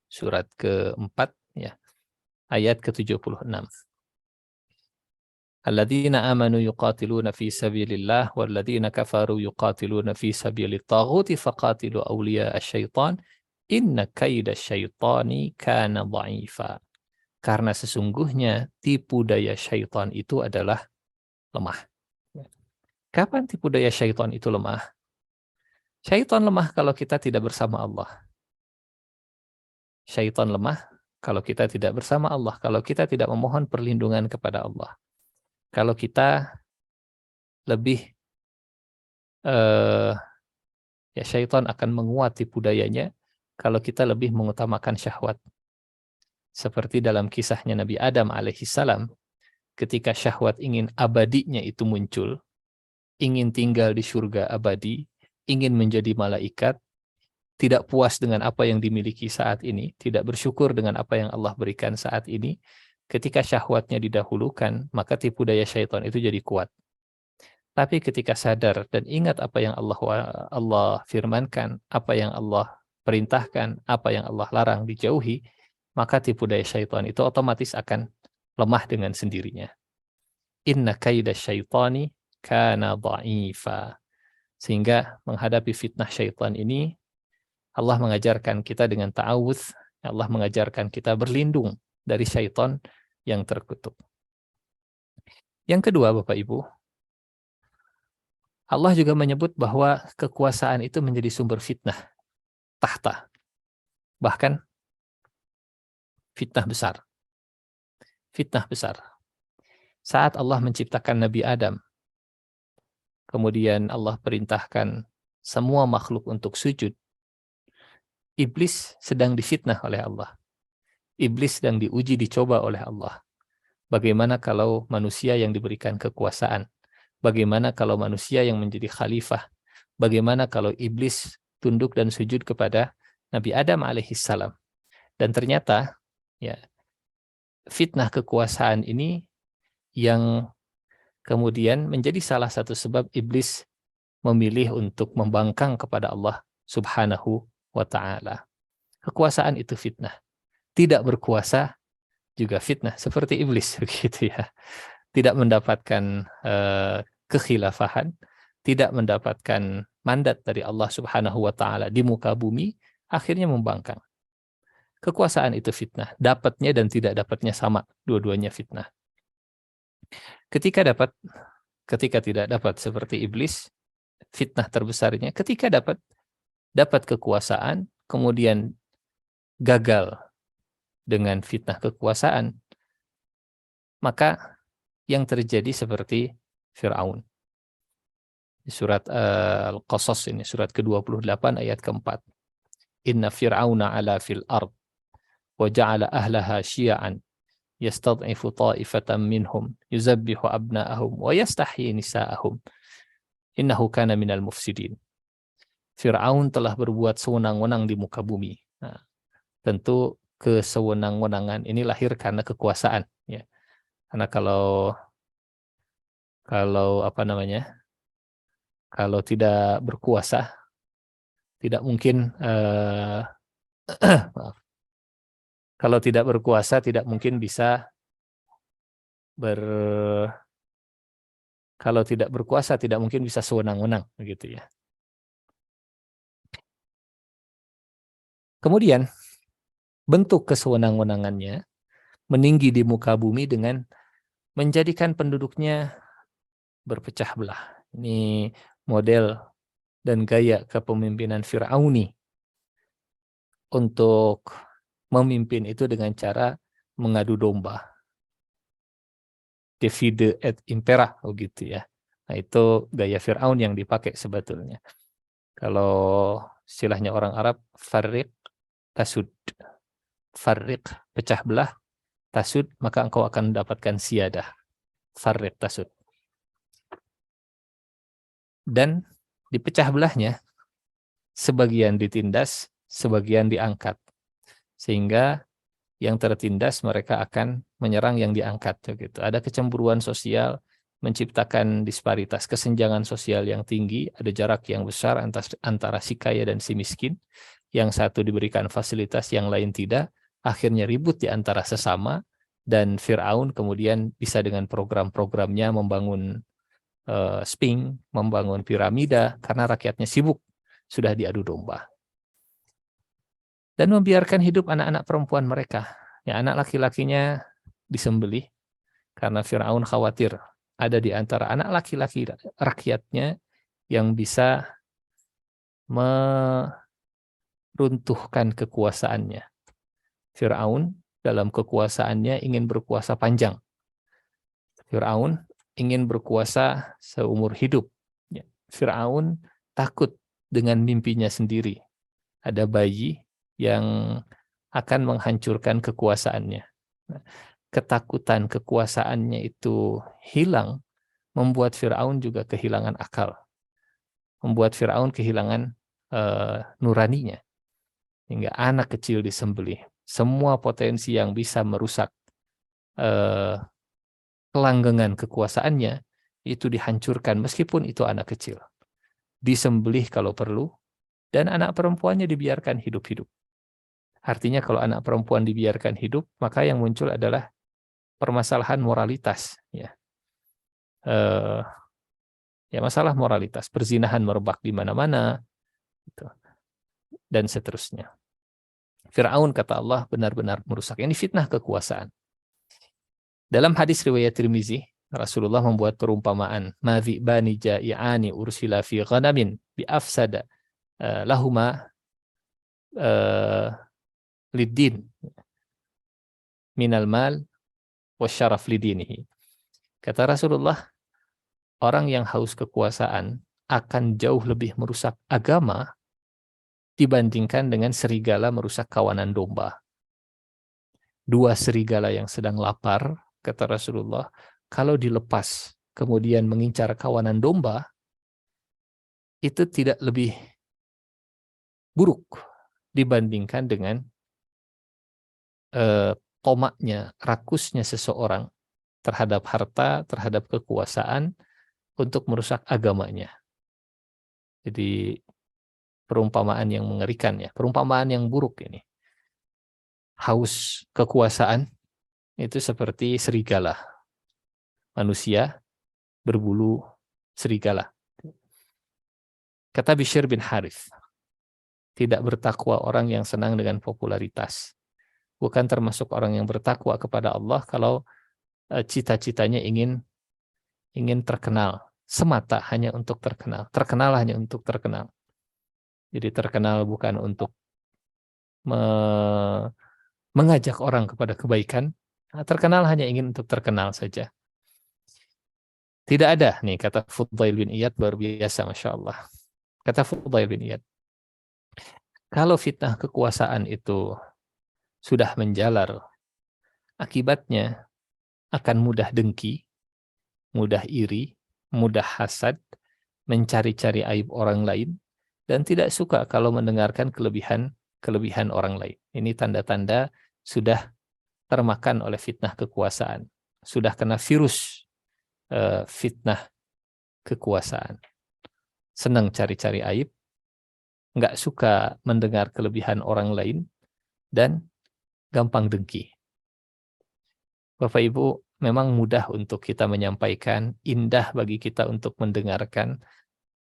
surat ke-4, ya, ayat ke-76. Alladzina amanu yuqatiluna fi sabilillah walladzina kafaru yuqatiluna fi sabilit taghuti faqatilu awliya asy-syaitan inna kaida syaitani kana dha'ifa. Karena sesungguhnya tipu daya syaitan itu adalah lemah. Kapan tipu daya syaitan itu lemah? Syaitan lemah kalau kita tidak bersama Allah. Syaitan lemah kalau kita tidak bersama Allah, kalau kita tidak memohon perlindungan kepada Allah. Kalau kita lebih, ya syaitan akan menguat tipu dayanya kalau kita lebih mengutamakan syahwat. Seperti dalam kisahnya Nabi Adam alaihissalam, ketika syahwat ingin abadinya itu muncul, ingin tinggal di surga abadi, ingin menjadi malaikat, tidak puas dengan apa yang dimiliki saat ini, tidak bersyukur dengan apa yang Allah berikan saat ini, ketika syahwatnya didahulukan, maka tipu daya syaitan itu jadi kuat. Tapi ketika sadar dan ingat apa yang Allah firmankan, apa yang Allah perintahkan, apa yang Allah larang dijauhi, maka tipu daya syaitan itu otomatis akan lemah dengan sendirinya. Inna kaida syaitani kana dha'ifa. Sehingga menghadapi fitnah syaitan ini, Allah mengajarkan kita dengan ta'awudz, Allah mengajarkan kita berlindung dari syaitan yang terkutuk. Yang kedua, Bapak Ibu, Allah juga menyebut bahwa kekuasaan itu menjadi sumber fitnah, tahta. Bahkan fitnah besar. Fitnah besar. Saat Allah menciptakan Nabi Adam, kemudian Allah perintahkan semua makhluk untuk sujud, iblis sedang difitnah oleh Allah. Iblis sedang diuji, dicoba oleh Allah. Bagaimana kalau manusia yang diberikan kekuasaan? Bagaimana kalau manusia yang menjadi khalifah? Bagaimana kalau iblis tunduk dan sujud kepada Nabi Adam alaihissalam? Dan ternyata ya, fitnah kekuasaan ini yang kemudian menjadi salah satu sebab iblis memilih untuk membangkang kepada Allah Subhanahu wa ta'ala. Kekuasaan itu fitnah. Tidak berkuasa juga fitnah, seperti iblis begitu ya. Tidak mendapatkan kekhilafahan, tidak mendapatkan mandat dari Allah Subhanahu wa ta'ala di muka bumi, akhirnya membangkang. Kekuasaan itu fitnah, dapatnya dan tidak dapatnya sama, dua-duanya fitnah. Ketika tidak dapat seperti iblis, fitnah terbesarnya ketika dapat kekuasaan, kemudian gagal dengan fitnah kekuasaan, maka yang terjadi seperti Fir'aun. Di surat Al-Qasas ini, surat ke-28 ayat ke-4. Inna fir'auna ala fil ard wa ja'ala ahlaha syia'an yastad'ifu ta'ifatan minhum yuzabbihu abna'ahum wa yastahyi nisa'ahum innahu kana minal mufsidin. Fir'aun telah berbuat sewenang-wenang di muka bumi. Nah, tentu kesewenang-wenangan ini lahir karena kekuasaan, ya. Karena kalau kalau tidak berkuasa, tidak mungkin maaf. Kalau tidak berkuasa, tidak mungkin bisa kalau tidak berkuasa, tidak mungkin bisa sewenang-wenang, begitu ya. Kemudian bentuk kesewenang-wenangannya meninggi di muka bumi dengan menjadikan penduduknya berpecah belah. Ini model dan gaya kepemimpinan Fir'auni untuk memimpin itu dengan cara mengadu domba. Divide et impera, begitu ya. Nah, itu gaya Fir'aun yang dipakai sebetulnya. Kalau istilahnya orang Arab, farriq tasud. Farriq, pecah belah, tasud, maka engkau akan mendapatkan siyadah. Farriq tasud. Dan di pecah belahnya, sebagian ditindas, sebagian diangkat. Sehingga yang tertindas mereka akan menyerang yang diangkat. Gitu. Ada kecemburuan sosial, menciptakan disparitas, kesenjangan sosial yang tinggi, ada jarak yang besar antara si kaya dan si miskin. Yang satu diberikan fasilitas, yang lain tidak. Akhirnya ribut di antara sesama, dan Fir'aun kemudian bisa dengan program-programnya membangun sping, membangun piramida, karena rakyatnya sibuk, sudah diadu domba. Dan membiarkan hidup anak-anak perempuan mereka. Ya, anak laki-lakinya disembelih, karena Fir'aun khawatir ada di antara anak laki-laki rakyatnya yang bisa meruntuhkan kekuasaannya. Fir'aun dalam kekuasaannya ingin berkuasa panjang. Fir'aun ingin berkuasa seumur hidup. Ya. Fir'aun takut dengan mimpinya sendiri. Ada bayi yang akan menghancurkan kekuasaannya. Nah, ketakutan kekuasaannya itu hilang, membuat Fir'aun juga kehilangan akal. Membuat Fir'aun kehilangan nuraninya. Hingga anak kecil disembelih. Semua potensi yang bisa merusak kelanggengan kekuasaannya itu dihancurkan meskipun itu anak kecil. Disembelih kalau perlu, dan anak perempuannya dibiarkan hidup-hidup. Artinya kalau anak perempuan dibiarkan hidup, maka yang muncul adalah permasalahan moralitas. Ya, masalah moralitas, perzinahan merebak di mana-mana, gitu, dan seterusnya. Fir'aun, kata Allah, benar-benar merusak. Ini fitnah kekuasaan. Dalam hadis riwayat Tirmizi, Rasulullah membuat perumpamaan, "Madhi'bani ja'i'ani ursila fi ghanamin bi afsada lahuma liddin minal mal wasyaraf lidinihi." Kata Rasulullah, orang yang haus kekuasaan akan jauh lebih merusak agama dibandingkan dengan serigala merusak kawanan domba. Dua serigala yang sedang lapar, kata Rasulullah, kalau dilepas kemudian mengincar kawanan domba, itu tidak lebih buruk dibandingkan dengan tomaknya, rakusnya seseorang terhadap harta, terhadap kekuasaan untuk merusak agamanya. Jadi perumpamaan yang mengerikan, ya, perumpamaan yang buruk ini. Haus kekuasaan itu seperti serigala. Manusia berbulu serigala. Kata Bishr bin Harith, tidak bertakwa orang yang senang dengan popularitas. Bukan termasuk orang yang bertakwa kepada Allah kalau cita-citanya ingin terkenal, semata hanya untuk terkenal. Terkenal hanya untuk terkenal. Jadi terkenal bukan untuk mengajak orang kepada kebaikan, terkenal hanya ingin untuk terkenal saja. Tidak ada, nih kata Fudail bin Iyad, luar biasa, Masya Allah. Kata Fudail bin Iyad, kalau fitnah kekuasaan itu sudah menjalar, akibatnya akan mudah dengki, mudah iri, mudah hasad, mencari-cari aib orang lain, dan tidak suka kalau mendengarkan kelebihan orang lain. Ini tanda-tanda sudah termakan oleh fitnah kekuasaan, sudah kena virus fitnah kekuasaan. Senang cari-cari aib, nggak suka mendengar kelebihan orang lain, dan gampang dengki. Bapak Ibu, memang mudah untuk kita menyampaikan, indah bagi kita untuk mendengarkan,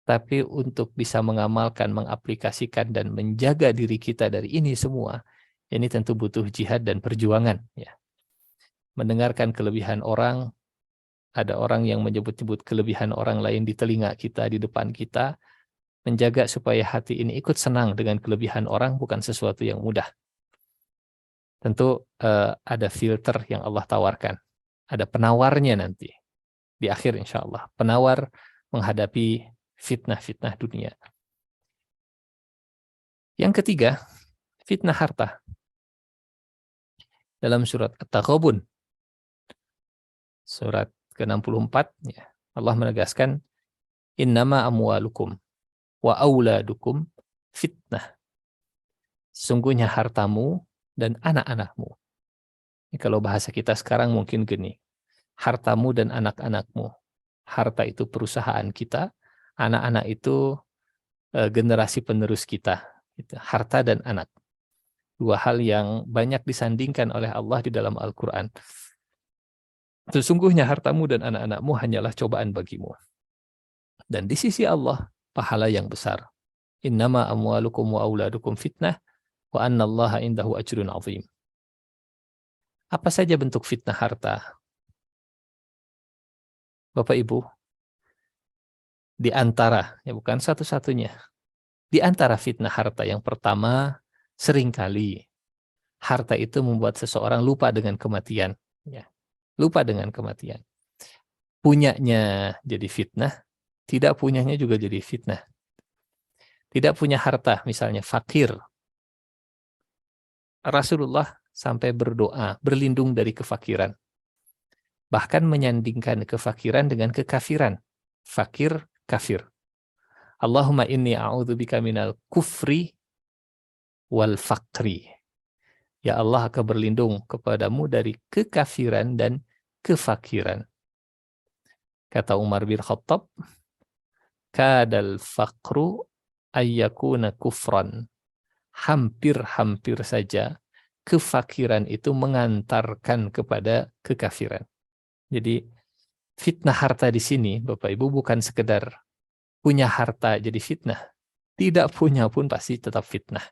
tapi untuk bisa mengamalkan, mengaplikasikan, dan menjaga diri kita dari ini semua, ini tentu butuh jihad dan perjuangan. Ya. Mendengarkan kelebihan orang, ada orang yang menyebut-nyebut kelebihan orang lain di telinga kita, di depan kita, menjaga supaya hati ini ikut senang dengan kelebihan orang bukan sesuatu yang mudah. Tentu ada filter yang Allah tawarkan. Ada penawarnya nanti. Di akhir insya Allah. Penawar menghadapi fitnah-fitnah dunia. Yang ketiga, fitnah harta. Dalam surat At-Taghabun, surat ke-64, ya, Allah menegaskan, "Innama amwalukum wa auladukum fitnah." Sungguhnya hartamu dan anak-anakmu. Ini kalau bahasa kita sekarang mungkin gini, hartamu dan anak-anakmu. Harta itu perusahaan kita, anak-anak itu generasi penerus kita. Harta dan anak. Dua hal yang banyak disandingkan oleh Allah di dalam Al-Quran. Sesungguhnya hartamu dan anak-anakmu hanyalah cobaan bagimu. Dan di sisi Allah, pahala yang besar. Innama amwalukum wa auladukum fitnah, wa annallaha indahu ajrun azim. Apa saja bentuk fitnah harta? Bapak Ibu, di antara, ya bukan satu-satunya, di antara fitnah harta yang pertama, seringkali harta itu membuat seseorang lupa dengan kematian. Ya, lupa dengan kematian. Punyanya jadi fitnah, tidak punyanya juga jadi fitnah. Tidak punya harta, misalnya fakir. Rasulullah sampai berdoa, berlindung dari kefakiran. Bahkan menyandingkan kefakiran dengan kekafiran. Fakir, kafir. Allahumma inni a'udzubika minal kufri wal fakri. Ya Allah, aku berlindung kepadamu dari kekafiran dan kefakiran. Kata Umar bin Khattab, kadal faqru ayyakuna kufran. Hampir-hampir saja kefakiran itu mengantarkan kepada kekafiran. Jadi fitnah harta di sini, Bapak Ibu, bukan sekedar punya harta jadi fitnah. Tidak punya pun pasti tetap fitnah.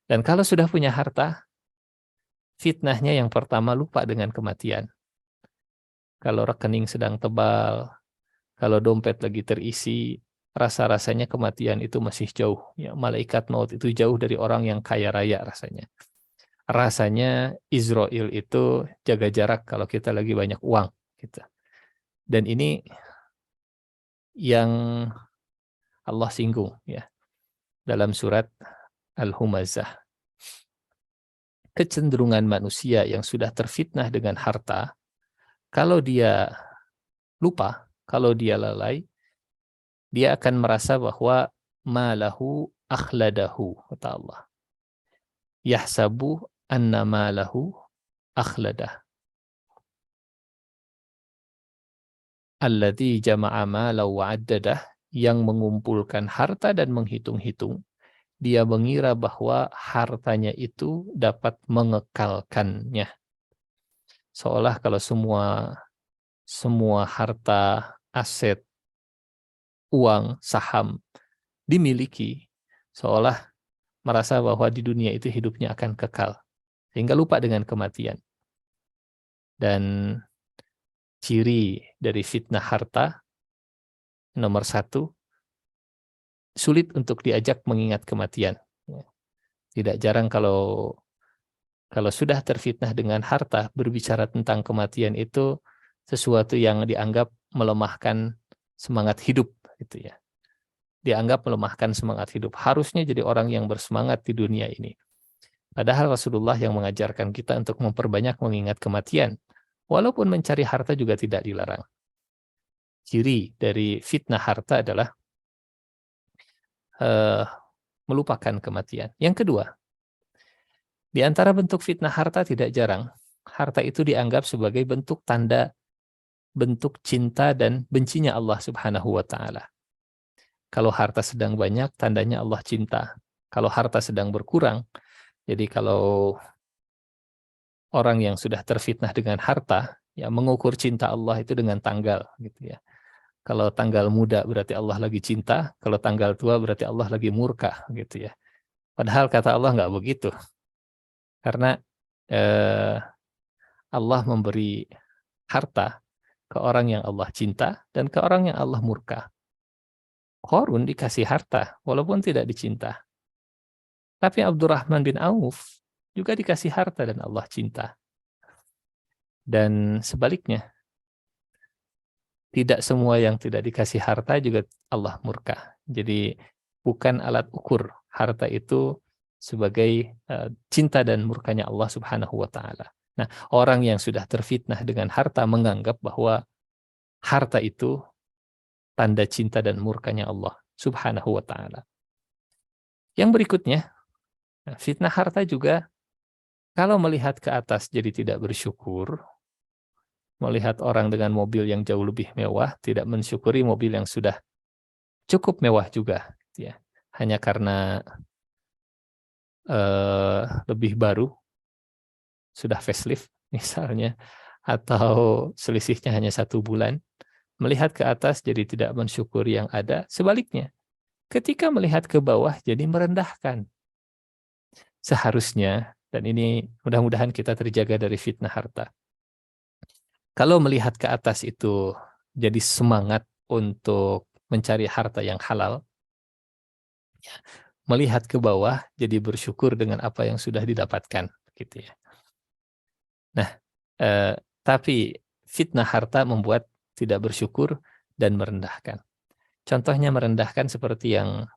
Dan kalau sudah punya harta, fitnahnya yang pertama lupa dengan kematian. Kalau rekening sedang tebal, kalau dompet lagi terisi, rasa-rasanya kematian itu masih jauh. Ya, malaikat maut itu jauh dari orang yang kaya raya rasanya. Rasanya Israel itu jaga jarak kalau kita lagi banyak uang. Gitu. Dan ini yang Allah singgung ya dalam surat Al-Humazah. Kecenderungan manusia yang sudah terfitnah dengan harta, kalau dia lupa, kalau dia lalai, dia akan merasa bahwa malahu akhladahu, kata Allah. Yahsabu anna malahu akhladah. Alladzi jama'a mala wa'addadah, yang mengumpulkan harta dan menghitung-hitung. Dia mengira bahwa hartanya itu dapat mengekalkannya. Seolah kalau semua harta, aset, uang, saham dimiliki, seolah merasa bahwa di dunia itu hidupnya akan kekal. Sehingga lupa dengan kematian. Dan ciri dari fitnah harta, nomor satu, sulit untuk diajak mengingat kematian. Tidak jarang kalau sudah terfitnah dengan harta, berbicara tentang kematian itu sesuatu yang dianggap melemahkan semangat hidup, gitu ya. Dianggap melemahkan semangat hidup. Harusnya jadi orang yang bersemangat di dunia ini. Padahal Rasulullah yang mengajarkan kita untuk memperbanyak mengingat kematian. Walaupun mencari harta juga tidak dilarang. Ciri dari fitnah harta adalah melupakan kematian. Yang kedua, di antara bentuk fitnah harta tidak jarang, harta itu dianggap sebagai bentuk tanda, bentuk cinta dan bencinya Allah Subhanahu wa Ta'ala. Kalau harta sedang banyak, tandanya Allah cinta. Kalau harta sedang berkurang, jadi kalau orang yang sudah terfitnah dengan harta, ya mengukur cinta Allah itu dengan tanggal, gitu ya. Kalau tanggal muda berarti Allah lagi cinta, kalau tanggal tua berarti Allah lagi murka, gitu ya. Padahal kata Allah nggak begitu, karena Allah memberi harta ke orang yang Allah cinta dan ke orang yang Allah murka. Qarun dikasih harta walaupun tidak dicinta. Tapi Abdurrahman bin Auf juga dikasih harta dan Allah cinta. Dan sebaliknya, tidak semua yang tidak dikasih harta juga Allah murka. Jadi bukan alat ukur harta itu sebagai cinta dan murkanya Allah Subhanahu wa Ta'ala. Nah, orang yang sudah terfitnah dengan harta menganggap bahwa harta itu tanda cinta dan murkanya Allah Subhanahu wa Ta'ala. Yang berikutnya, fitnah harta juga kalau melihat ke atas jadi tidak bersyukur, melihat orang dengan mobil yang jauh lebih mewah, tidak mensyukuri mobil yang sudah cukup mewah juga, ya. Hanya karena lebih baru, sudah facelift misalnya, atau selisihnya hanya 1 bulan, melihat ke atas jadi tidak mensyukuri yang ada. Sebaliknya, ketika melihat ke bawah jadi merendahkan. Seharusnya, dan ini mudah-mudahan kita terjaga dari fitnah harta. Kalau melihat ke atas itu jadi semangat untuk mencari harta yang halal, melihat ke bawah jadi bersyukur dengan apa yang sudah didapatkan, gitu ya. Nah, tapi fitnah harta membuat tidak bersyukur dan merendahkan. Contohnya merendahkan seperti yang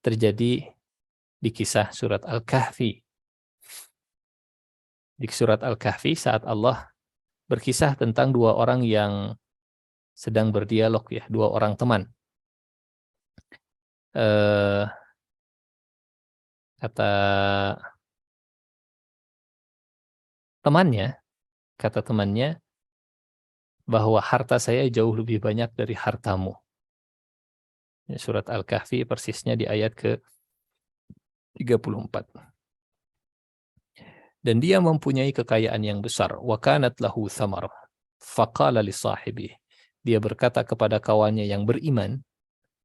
terjadi di kisah surat Al-Kahfi. Di surat Al-Kahfi saat Allah berkisah tentang 2 orang yang sedang berdialog, ya, 2 orang teman. Kata kata temannya, bahwa harta saya jauh lebih banyak dari hartamu. Surat Al-Kahfi persisnya di ayat ke-34. Dan dia mempunyai kekayaan yang besar. Wa kanat lahu thamar. Faqala li sahibi. Dia berkata kepada kawannya yang beriman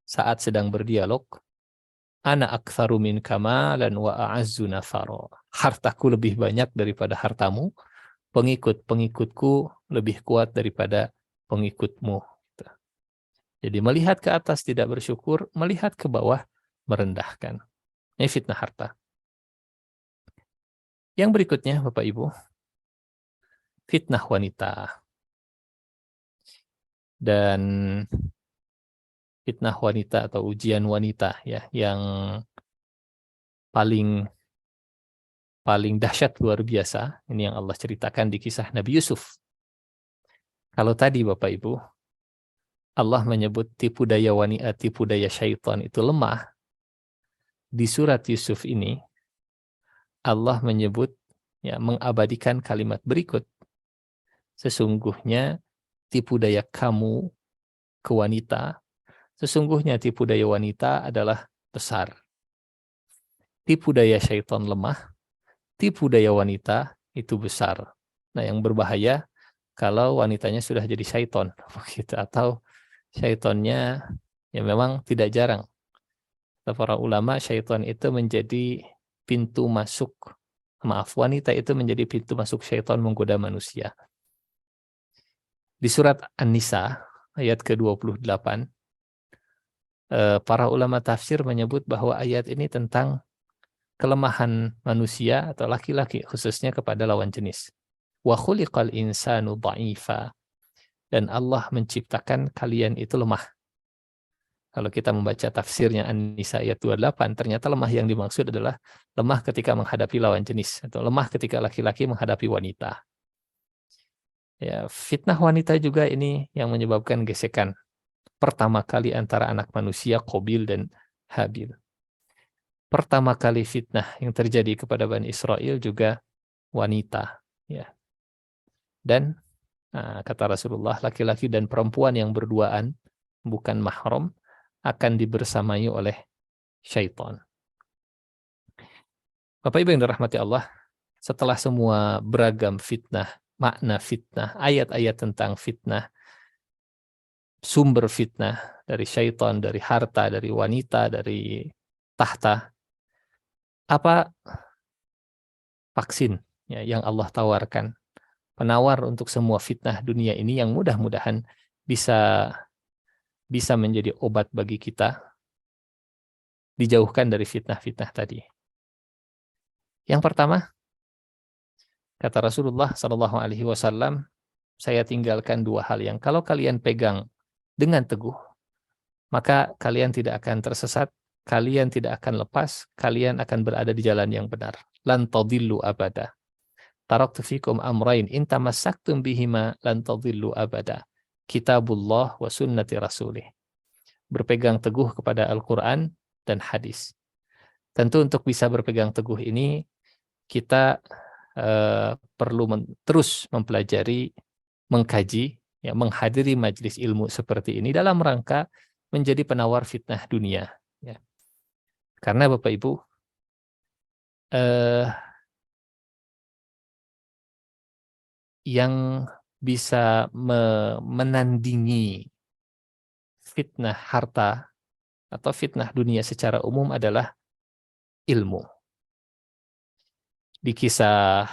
saat sedang berdialog, ana aktsaru minka malan wa a'azzu nafara. Hartaku lebih banyak daripada hartamu, pengikut-pengikutku lebih kuat daripada pengikutmu. Jadi melihat ke atas tidak bersyukur, melihat ke bawah merendahkan. Ini fitnah harta. Yang berikutnya, Bapak Ibu, fitnah wanita. Dan fitnah wanita atau ujian wanita ya yang paling dahsyat, luar biasa. Ini yang Allah ceritakan di kisah Nabi Yusuf. Kalau tadi Bapak Ibu, Allah menyebut tipu daya wanita, tipu daya syaitan itu lemah. Di surat Yusuf ini, Allah menyebut, ya, mengabadikan kalimat berikut. Sesungguhnya tipu daya kamu ke wanita, sesungguhnya tipu daya wanita adalah besar. Tipu daya syaitan lemah, tipu daya wanita itu besar. Nah, yang berbahaya kalau wanitanya sudah jadi syaitan, begitu, atau syaitannya ya memang tidak jarang. Kata para ulama, syaitan itu menjadi pintu masuk, wanita itu menjadi pintu masuk syaitan menggoda manusia. Di surat An-Nisa ayat ke-28, para ulama tafsir menyebut bahwa ayat ini tentang kelemahan manusia atau laki-laki khususnya kepada lawan jenis. Wa khuliqal insanu dha'ifa. Dan Allah menciptakan kalian itu lemah. Kalau kita membaca tafsirnya An-Nisa ayat 28, ternyata lemah yang dimaksud adalah lemah ketika menghadapi lawan jenis atau lemah ketika laki-laki menghadapi wanita. Ya, fitnah wanita juga ini yang menyebabkan gesekan pertama kali antara anak manusia Qabil dan Habil. Pertama kali fitnah yang terjadi kepada Bani Israel juga wanita, ya. Dan kata Rasulullah, laki-laki dan perempuan yang berduaan bukan mahram akan dibersamai oleh syaitan. Bapak Ibu yang dirahmati Allah, setelah semua beragam fitnah, makna fitnah, ayat-ayat tentang fitnah, sumber fitnah dari syaitan, dari harta, dari wanita, dari tahta, apa vaksin ya, yang Allah tawarkan, penawar untuk semua fitnah dunia ini yang mudah-mudahan bisa menjadi obat bagi kita, dijauhkan dari fitnah-fitnah tadi. Yang pertama, kata Rasulullah SAW, saya tinggalkan dua hal yang kalau kalian pegang dengan teguh, maka kalian tidak akan tersesat, kalian tidak akan lepas, kalian akan berada di jalan yang benar. Lan tadillu abada. Taraktu fikum amrain in tamassaktum bihima lan tadillu abada. Kitabullah wa sunnati rasulih. Berpegang teguh kepada Al-Quran dan hadis. Tentu untuk bisa berpegang teguh ini, kita perlu terus mempelajari, mengkaji, ya, menghadiri majelis ilmu seperti ini dalam rangka menjadi penawar fitnah dunia. Ya. Karena Bapak Ibu, yang bisa menandingi fitnah harta atau fitnah dunia secara umum adalah ilmu. Di kisah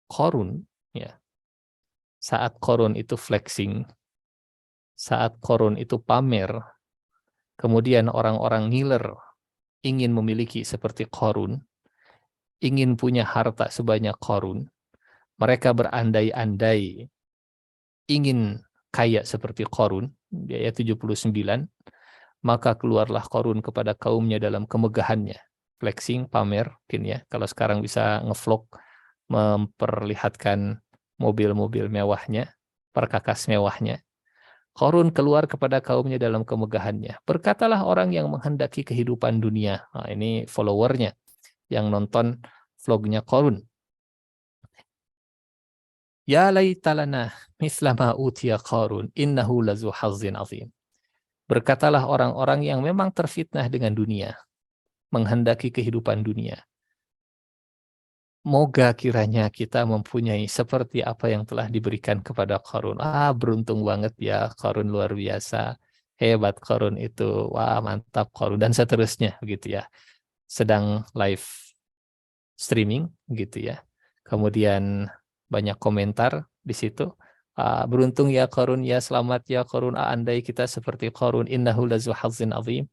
Qarun, ya, saat Qarun itu flexing, saat Qarun itu pamer, kemudian orang-orang ngiler ingin memiliki seperti Qarun, ingin punya harta sebanyak Qarun, mereka berandai-andai ingin kaya seperti Qarun, di ayat 79, maka keluarlah Qarun kepada kaumnya dalam kemegahannya. Flexing, pamer, mungkin ya. Kalau sekarang bisa ngevlog, memperlihatkan mobil-mobil mewahnya, perkakas mewahnya. Qarun keluar kepada kaumnya dalam kemegahannya. Berkatalah orang yang menghendaki kehidupan dunia. Nah, ini followernya yang nonton vlognya Qarun. Ya laitalana misla ma utiya Qarun innahu lazu hazzin azim. Berkatalah orang-orang yang memang terfitnah dengan dunia, menghendaki kehidupan dunia. Moga kiranya kita mempunyai seperti apa yang telah diberikan kepada Qarun. Beruntung banget ya, Qarun luar biasa. Hebat Qarun itu. Wah, mantap Qarun. Dan seterusnya gitu ya. Sedang live streaming gitu ya. Kemudian banyak komentar di situ. Beruntung ya Qarun, ya selamat ya Qarun. Andai kita seperti Qarun, innahu lazu hazzin azim.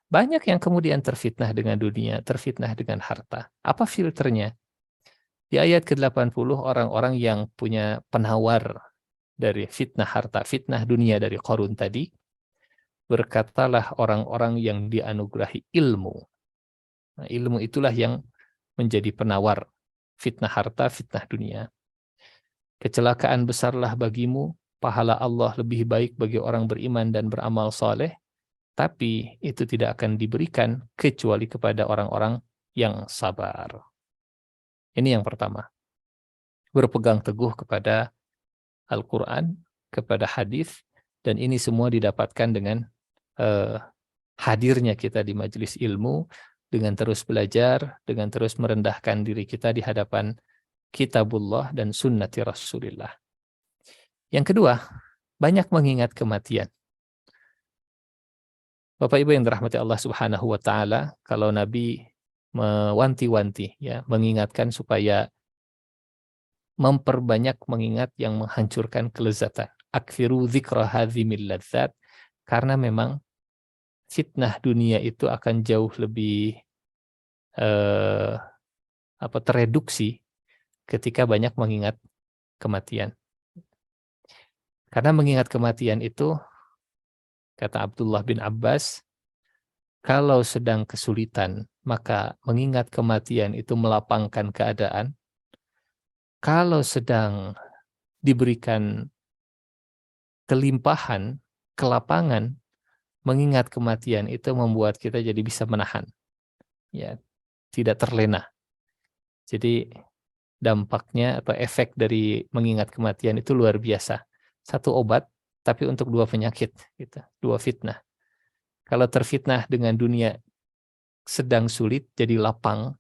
Banyak yang kemudian terfitnah dengan dunia, terfitnah dengan harta. Apa filternya? Di ayat ke-80, orang-orang yang punya penawar dari fitnah harta, fitnah dunia dari Qarun tadi, berkatalah orang-orang yang dianugerahi ilmu. Nah, ilmu itulah yang menjadi penawar fitnah harta, fitnah dunia. Kecelakaan besarlah bagimu, pahala Allah lebih baik bagi orang beriman dan beramal soleh, tapi itu tidak akan diberikan kecuali kepada orang-orang yang sabar. Ini yang pertama. Berpegang teguh kepada Al-Quran, kepada hadis, dan ini semua didapatkan dengan hadirnya kita di majelis ilmu, dengan terus belajar, dengan terus merendahkan diri kita di hadapan kitabullah dan sunnati Rasulullah. Yang kedua, banyak mengingat kematian. Bapak Ibu yang dirahmati Allah Subhanahu wa taala, kalau Nabi mewanti-wanti ya, mengingatkan supaya memperbanyak mengingat yang menghancurkan kelezatan. Akfiru dzikra hadzimil ladzat, karena memang fitnah dunia itu akan jauh lebih tereduksi ketika banyak mengingat kematian. Karena mengingat kematian itu, kata Abdullah bin Abbas, kalau sedang kesulitan, maka mengingat kematian itu melapangkan keadaan. Kalau sedang diberikan kelimpahan, kelapangan, mengingat kematian itu membuat kita jadi bisa menahan. Ya, tidak terlena. Jadi dampaknya atau efek dari mengingat kematian itu luar biasa. Satu obat, tapi untuk dua penyakit, gitu, dua fitnah. Kalau terfitnah dengan dunia sedang sulit, jadi lapang.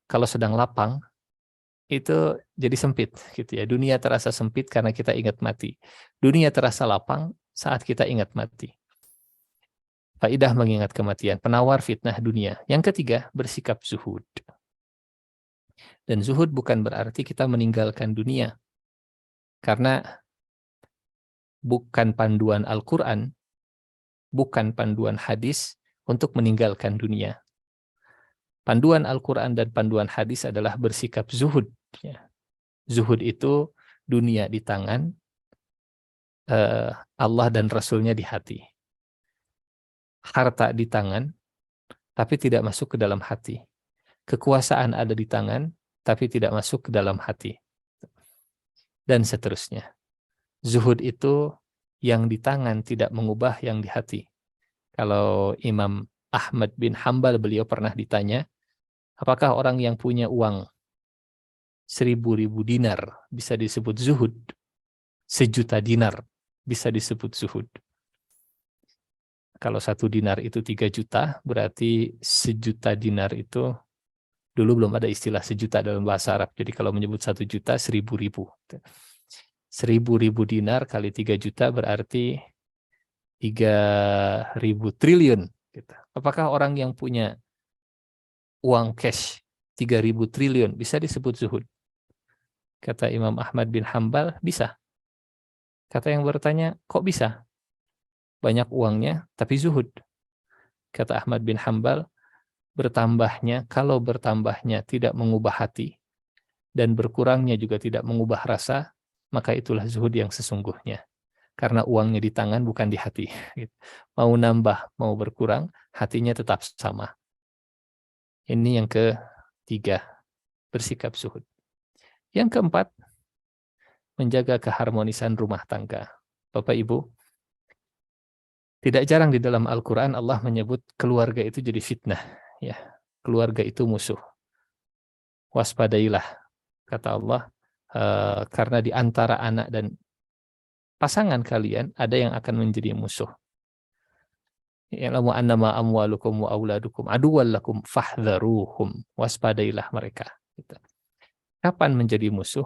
Kalau sedang lapang, itu jadi sempit, gitu ya. Dunia terasa sempit karena kita ingat mati. Dunia terasa lapang saat kita ingat mati. Faidah mengingat kematian, penawar fitnah dunia. Yang ketiga, bersikap zuhud. Dan zuhud bukan berarti kita meninggalkan dunia. Karena bukan panduan Al-Quran, bukan panduan hadis untuk meninggalkan dunia. Panduan Al-Quran dan panduan hadis adalah bersikap zuhud. Zuhud itu dunia di tangan, Allah dan Rasulnya di hati. Harta di tangan, tapi tidak masuk ke dalam hati. Kekuasaan ada di tangan, tapi tidak masuk ke dalam hati. Dan seterusnya. Zuhud itu yang di tangan tidak mengubah yang di hati. Kalau Imam Ahmad bin Hambal, beliau pernah ditanya, apakah orang yang punya uang 1000 dinar bisa disebut zuhud? 1.000.000 dinar bisa disebut zuhud. Kalau 1 dinar itu 3 juta, berarti 1.000.000 dinar itu, dulu belum ada istilah sejuta dalam bahasa Arab. Jadi kalau menyebut 1 juta, 1.000.000. 1.000 dinar kali 3 juta berarti 3.000 triliun. Apakah orang yang punya uang cash 3.000 triliun bisa disebut zuhud? Kata Imam Ahmad bin Hambal, bisa. Kata yang bertanya, kok bisa? Banyak uangnya, tapi zuhud. Kata Ahmad bin Hambal, kalau bertambahnya tidak mengubah hati, dan berkurangnya juga tidak mengubah rasa, maka itulah zuhud yang sesungguhnya. Karena uangnya di tangan, bukan di hati. Mau nambah, mau berkurang, hatinya tetap sama. Ini yang ketiga, bersikap zuhud. Yang keempat, menjaga keharmonisan rumah tangga. Bapak Ibu, tidak jarang di dalam Al-Quran Allah menyebut keluarga itu jadi fitnah. Ya, keluarga itu musuh. Waspadailah, kata Allah, karena di antara anak dan pasangan kalian ada yang akan menjadi musuh. Ya'lamu annama amwalukum wa auladukum aduwwal lakum fahdharuhum, waspadailah mereka. Gitu. Kapan menjadi musuh?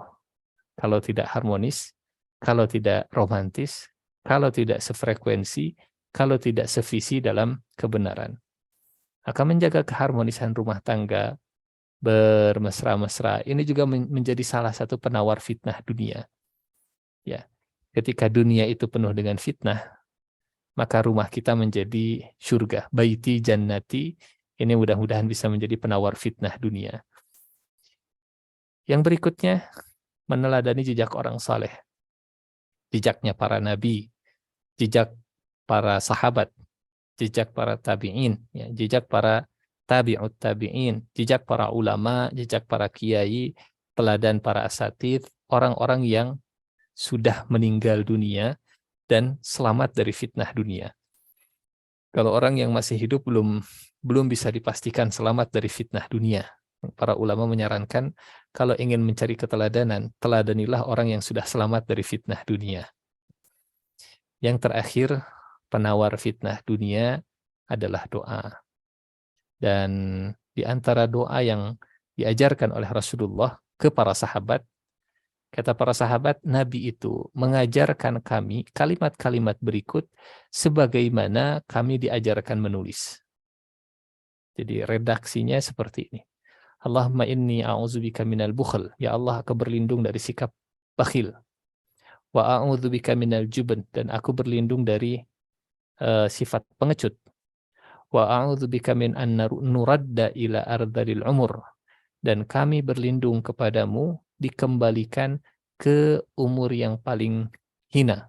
Kalau tidak harmonis, kalau tidak romantis, kalau tidak sefrekuensi, kalau tidak sevisi dalam kebenaran. Akan menjaga keharmonisan rumah tangga, bermesra-mesra. Ini juga menjadi salah satu penawar fitnah dunia. Ya, ketika dunia itu penuh dengan fitnah, maka rumah kita menjadi surga. Baiti jannati, ini mudah-mudahan bisa menjadi penawar fitnah dunia. Yang berikutnya, meneladani jejak orang saleh. Jejaknya para nabi, jejak para sahabat, jejak para tabi'in, ya, jejak para tabi'ut tabi'in, jejak para ulama, jejak para kiai, teladan para asatidz, orang-orang yang sudah meninggal dunia dan selamat dari fitnah dunia. Kalau orang yang masih hidup belum bisa dipastikan selamat dari fitnah dunia. Para ulama menyarankan kalau ingin mencari keteladanan, teladanilah orang yang sudah selamat dari fitnah dunia. Yang terakhir, penawar fitnah dunia adalah doa. Dan di antara doa yang diajarkan oleh Rasulullah ke para sahabat, kata para sahabat, Nabi itu mengajarkan kami kalimat-kalimat berikut sebagaimana kami diajarkan menulis. Jadi redaksinya seperti ini. Allahumma inni a'udzubika minal bukhl. Ya Allah, aku berlindung dari sikap bakhil. Wa a'udzubika minal jubn. Dan aku berlindung dari sifat pengecut. Wa a'udzubika min an nuradda ila ardalil umur. Dan kami berlindung kepadamu dikembalikan ke umur yang paling hina.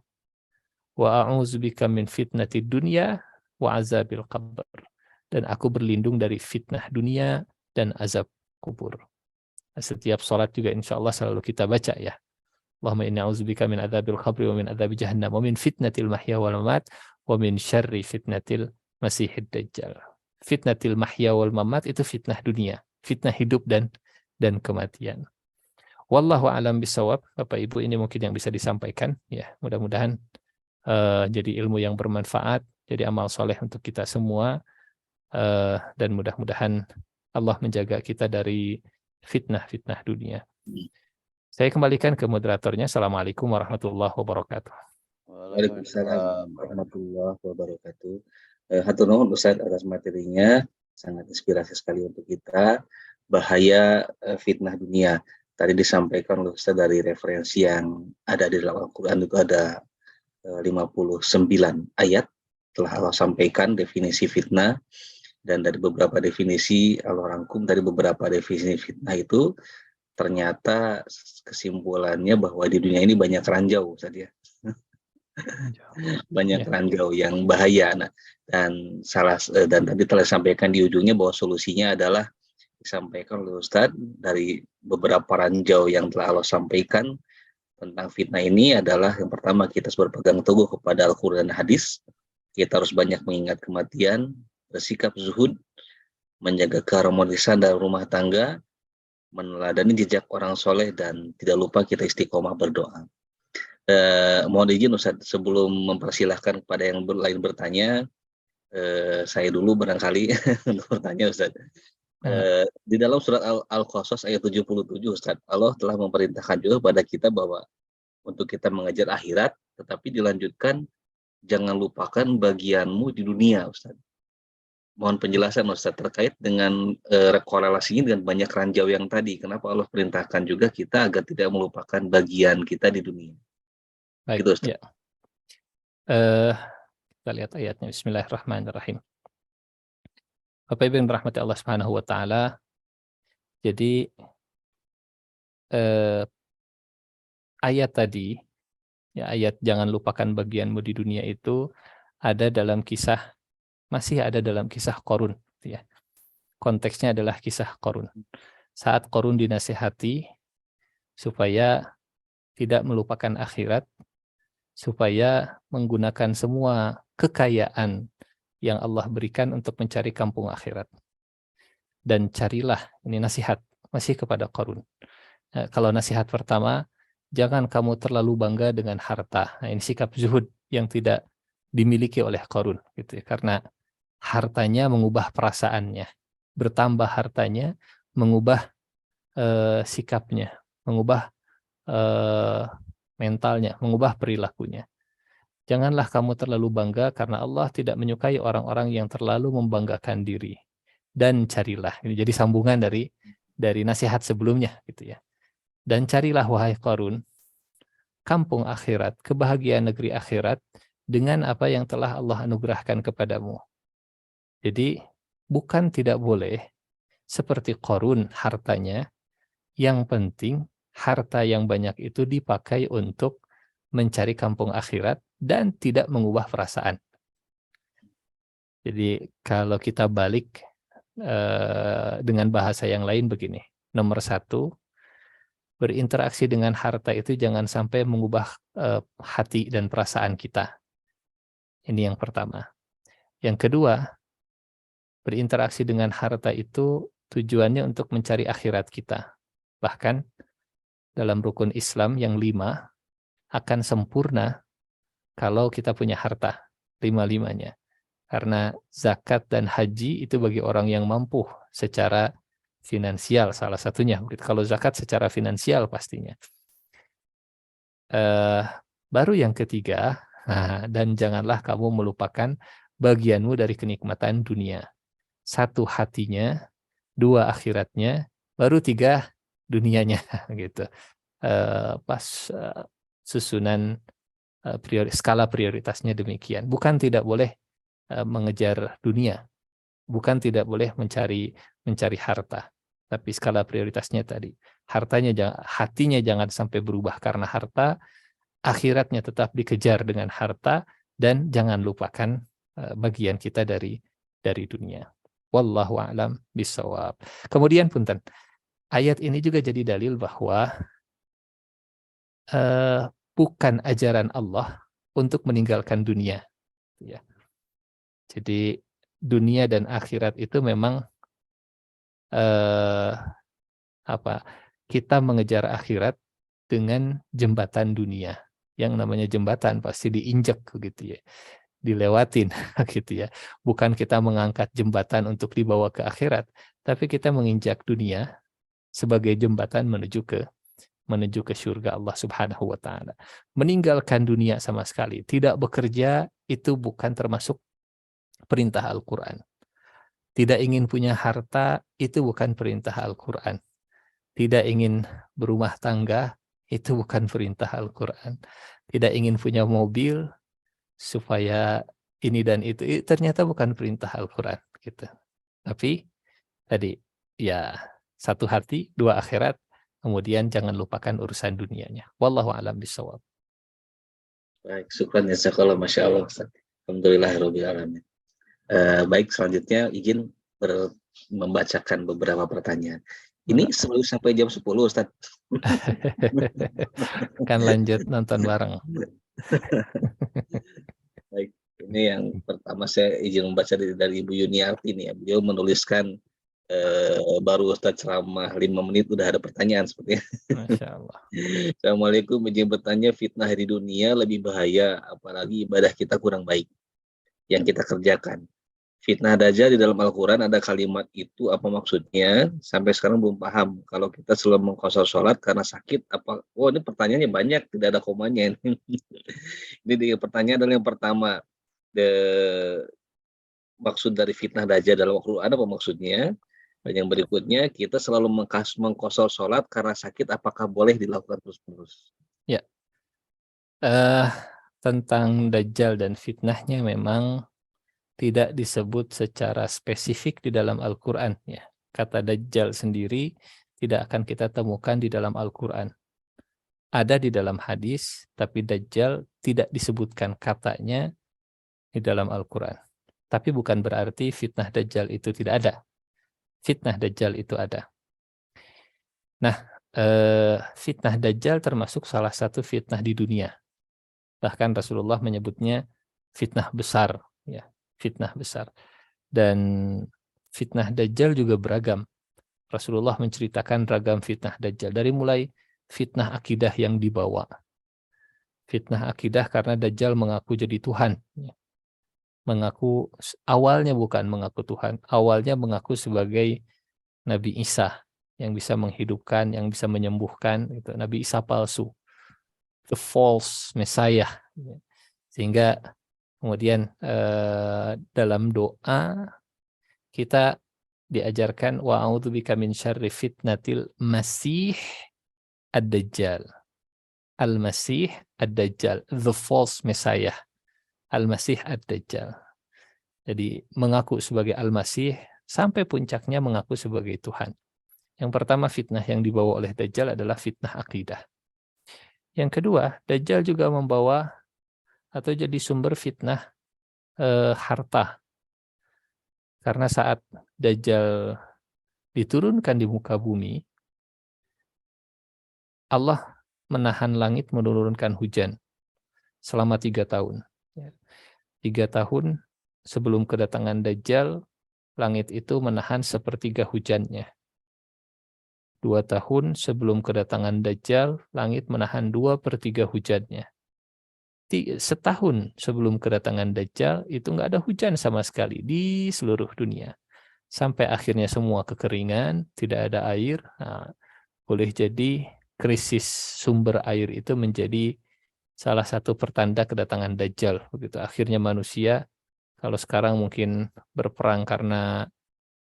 Wa a'udzubika min fitnatid dunya wa azabil qabr. Dan aku berlindung dari fitnah dunia dan azab kubur. Setiap sholat juga insya Allah selalu kita baca ya. Allahumma inni a'udzubika min adzabil qabri wa min adzabi jahannam wa min fitnatil mahya wal mamat wa min syarri fitnatil masihid dajjal. Fitnatil mahya wal mamat itu fitnah dunia, fitnah hidup dan kematian. Wallahu a'lam bishawab. Bapak Ibu, ini mungkin yang bisa disampaikan ya. Mudah-mudahan jadi ilmu yang bermanfaat, jadi amal soleh untuk kita semua, dan mudah-mudahan Allah menjaga kita dari fitnah-fitnah dunia. Saya kembalikan ke moderatornya. Assalamualaikum warahmatullahi wabarakatuh. Waalaikumsalam warahmatullahi wabarakatuh. Hatur nuhun Ustaz atas materinya, sangat inspirasi sekali untuk kita. Bahaya fitnah dunia. Tadi disampaikan oleh Ustaz dari referensi yang ada di dalam Al-Quran, itu ada 59 ayat telah Allah sampaikan definisi fitnah. Dan dari beberapa definisi Allah rangkum, dari beberapa definisi fitnah itu ternyata kesimpulannya bahwa di dunia ini banyak ranjau saja. Banyak ranjau yang bahaya. Nah, dan tadi telah disampaikan di ujungnya bahwa solusinya adalah disampaikan oleh Ustadz dari beberapa ranjau yang telah Allah sampaikan tentang fitnah ini adalah yang pertama, kita harus berpegang teguh kepada Al-Quran dan hadis. Kita harus banyak mengingat kematian, bersikap zuhud, menjaga keharmonisan dalam rumah tangga, meneladani jejak orang soleh, dan tidak lupa kita istiqomah berdoa. Mohon izin Ustaz, sebelum mempersilahkan kepada yang lain bertanya, saya dulu barangkali untuk bertanya Ustaz. Di dalam surat Al-Qasas ayat 77 Ustaz, Allah telah memerintahkan juga kepada kita bahwa untuk kita mengejar akhirat, tetapi dilanjutkan, jangan lupakan bagianmu di dunia Ustaz. Mohon penjelasan Ustaz terkait dengan korelasinya dengan banyak ranjau yang tadi. Kenapa Allah perintahkan juga kita agar tidak melupakan bagian kita di dunia? Baik, Gitu, Ustaz. ya. Kita lihat ayatnya. Bismillahirrahmanirrahim. Bapak Ibu yang dirahmati Allah Subhanahu wa taala. Jadi ayat tadi, ya, ayat jangan lupakan bagianmu di dunia itu masih ada dalam kisah Qarun, ya. Konteksnya adalah kisah Qarun. Saat Qarun dinasihati supaya tidak melupakan akhirat, supaya menggunakan semua kekayaan yang Allah berikan untuk mencari kampung akhirat. Dan carilah, ini nasihat masih kepada Qarun, Kalau nasihat pertama, jangan kamu terlalu bangga dengan harta. Nah, ini sikap zuhud yang tidak dimiliki oleh Qarun gitu ya. Karena hartanya mengubah perasaannya. Bertambah hartanya mengubah sikapnya, mengubah mentalnya, mengubah perilakunya. Janganlah kamu terlalu bangga karena Allah tidak menyukai orang-orang yang terlalu membanggakan diri. Dan carilah, ini jadi sambungan dari nasihat sebelumnya gitu ya. Dan carilah wahai Qarun kampung akhirat, kebahagiaan negeri akhirat dengan apa yang telah Allah anugerahkan kepadamu. Jadi bukan tidak boleh seperti Qarun hartanya, yang penting harta yang banyak itu dipakai untuk mencari kampung akhirat dan tidak mengubah perasaan. Jadi kalau kita balik dengan bahasa yang lain begini, nomor satu, berinteraksi dengan harta itu jangan sampai mengubah hati dan perasaan kita. Ini yang pertama. Yang kedua, berinteraksi dengan harta itu tujuannya untuk mencari akhirat kita. Bahkan dalam rukun Islam yang 5 akan sempurna kalau kita punya harta, 5-5-nya. Karena zakat dan haji itu bagi orang yang mampu secara finansial salah satunya. Kalau zakat secara finansial pastinya. Baru yang ketiga, dan janganlah kamu melupakan bagianmu dari kenikmatan dunia. 1 hatinya, 2 akhiratnya, baru 3 dunianya gitu. Pas susunan skala prioritasnya demikian. Bukan tidak boleh mengejar dunia, bukan tidak boleh mencari harta, tapi skala prioritasnya tadi, hatinya jangan sampai berubah karena harta, akhiratnya tetap dikejar dengan harta, dan jangan lupakan bagian kita dari dunia. Wallahu a'lam bishawab. Kemudian punten, ayat ini juga jadi dalil bahwa bukan ajaran Allah untuk meninggalkan dunia. Ya. Jadi dunia dan akhirat itu memang kita mengejar akhirat dengan jembatan dunia. Yang namanya jembatan pasti diinjak gitu ya, dilewatin gitu ya. Bukan kita mengangkat jembatan untuk dibawa ke akhirat, tapi kita menginjak dunia sebagai jembatan menuju ke surga Allah Subhanahu wa taala. Meninggalkan dunia sama sekali, tidak bekerja, itu bukan termasuk perintah Al-Qur'an. Tidak ingin punya harta, itu bukan perintah Al-Qur'an. Tidak ingin berumah tangga, itu bukan perintah Al-Qur'an. Tidak ingin punya mobil supaya ini dan itu ternyata bukan perintah Al-Qur'an gitu. Tapi tadi ya, 1 hati, 2 akhirat, kemudian jangan lupakan urusan dunianya. Wallahu a'lam bishawab. Baik, syukran jazakallah, masya Allah. Alhamdulillahirabbil alamin. Baik, selanjutnya izin membacakan beberapa pertanyaan. Ini selalu sampai jam 10, Ustaz. Kan lanjut nonton bareng. Baik, ini yang pertama saya izin membaca dari Ibu Yuniarti nih ya. Beliau menuliskan baru Ustaz ceramah 5 menit udah ada pertanyaan sepertinya. Masya Allah. Assalamualaikum, izin bertanya, fitnah di dunia lebih bahaya apalagi ibadah kita kurang baik yang kita kerjakan. Fitnah Dajjal di dalam Al-Quran ada kalimat itu apa maksudnya? Sampai sekarang belum paham. Kalau kita selalu mengqashar sholat karena sakit, apa? Oh, ini pertanyaannya banyak, tidak ada komanya. Ini pertanyaan adalah yang pertama, maksud dari fitnah Dajjal dalam Al-Quran apa maksudnya? Dan yang berikutnya, kita selalu mengqashar sholat karena sakit, apakah boleh dilakukan terus-menerus? Ya, tentang Dajjal dan fitnahnya memang tidak disebut secara spesifik di dalam Al-Quran. Ya. Kata Dajjal sendiri tidak akan kita temukan di dalam Al-Quran. Ada di dalam hadis, tapi Dajjal tidak disebutkan katanya di dalam Al-Quran. Tapi bukan berarti fitnah Dajjal itu tidak ada. Fitnah Dajjal itu ada. Nah, fitnah Dajjal termasuk salah satu fitnah di dunia. Bahkan Rasulullah menyebutnya fitnah besar. Ya. Fitnah besar. Dan fitnah Dajjal juga beragam. Rasulullah menceritakan ragam fitnah Dajjal. Dari mulai fitnah akidah yang dibawa. Fitnah akidah karena Dajjal mengaku jadi Tuhan. Mengaku, awalnya bukan mengaku Tuhan. Awalnya mengaku sebagai Nabi Isa yang bisa menghidupkan, yang bisa menyembuhkan. Gitu. Nabi Isa palsu. The false Messiah. Sehingga kemudian dalam doa kita diajarkan wa a'udzubika min syarri fitnatil masih ad-dajjal. Al-Masih ad-Dajjal, the false Messiah. Al-Masih ad-Dajjal. Jadi mengaku sebagai Al-Masih sampai puncaknya mengaku sebagai Tuhan. Yang pertama fitnah yang dibawa oleh Dajjal adalah fitnah akidah. Yang kedua, Dajjal juga membawa atau jadi sumber fitnah harta. Karena saat Dajjal diturunkan di muka bumi, Allah menahan langit menurunkan hujan selama 3 tahun. 3 tahun sebelum kedatangan Dajjal, langit itu menahan 1/3 hujannya. 2 tahun sebelum kedatangan Dajjal, langit menahan 2/3 hujannya. Setahun sebelum kedatangan Dajjal, itu nggak ada hujan sama sekali di seluruh dunia. Sampai akhirnya semua kekeringan, tidak ada air. Nah, boleh jadi krisis sumber air itu menjadi salah satu pertanda kedatangan Dajjal. Begitu akhirnya manusia, kalau sekarang mungkin berperang karena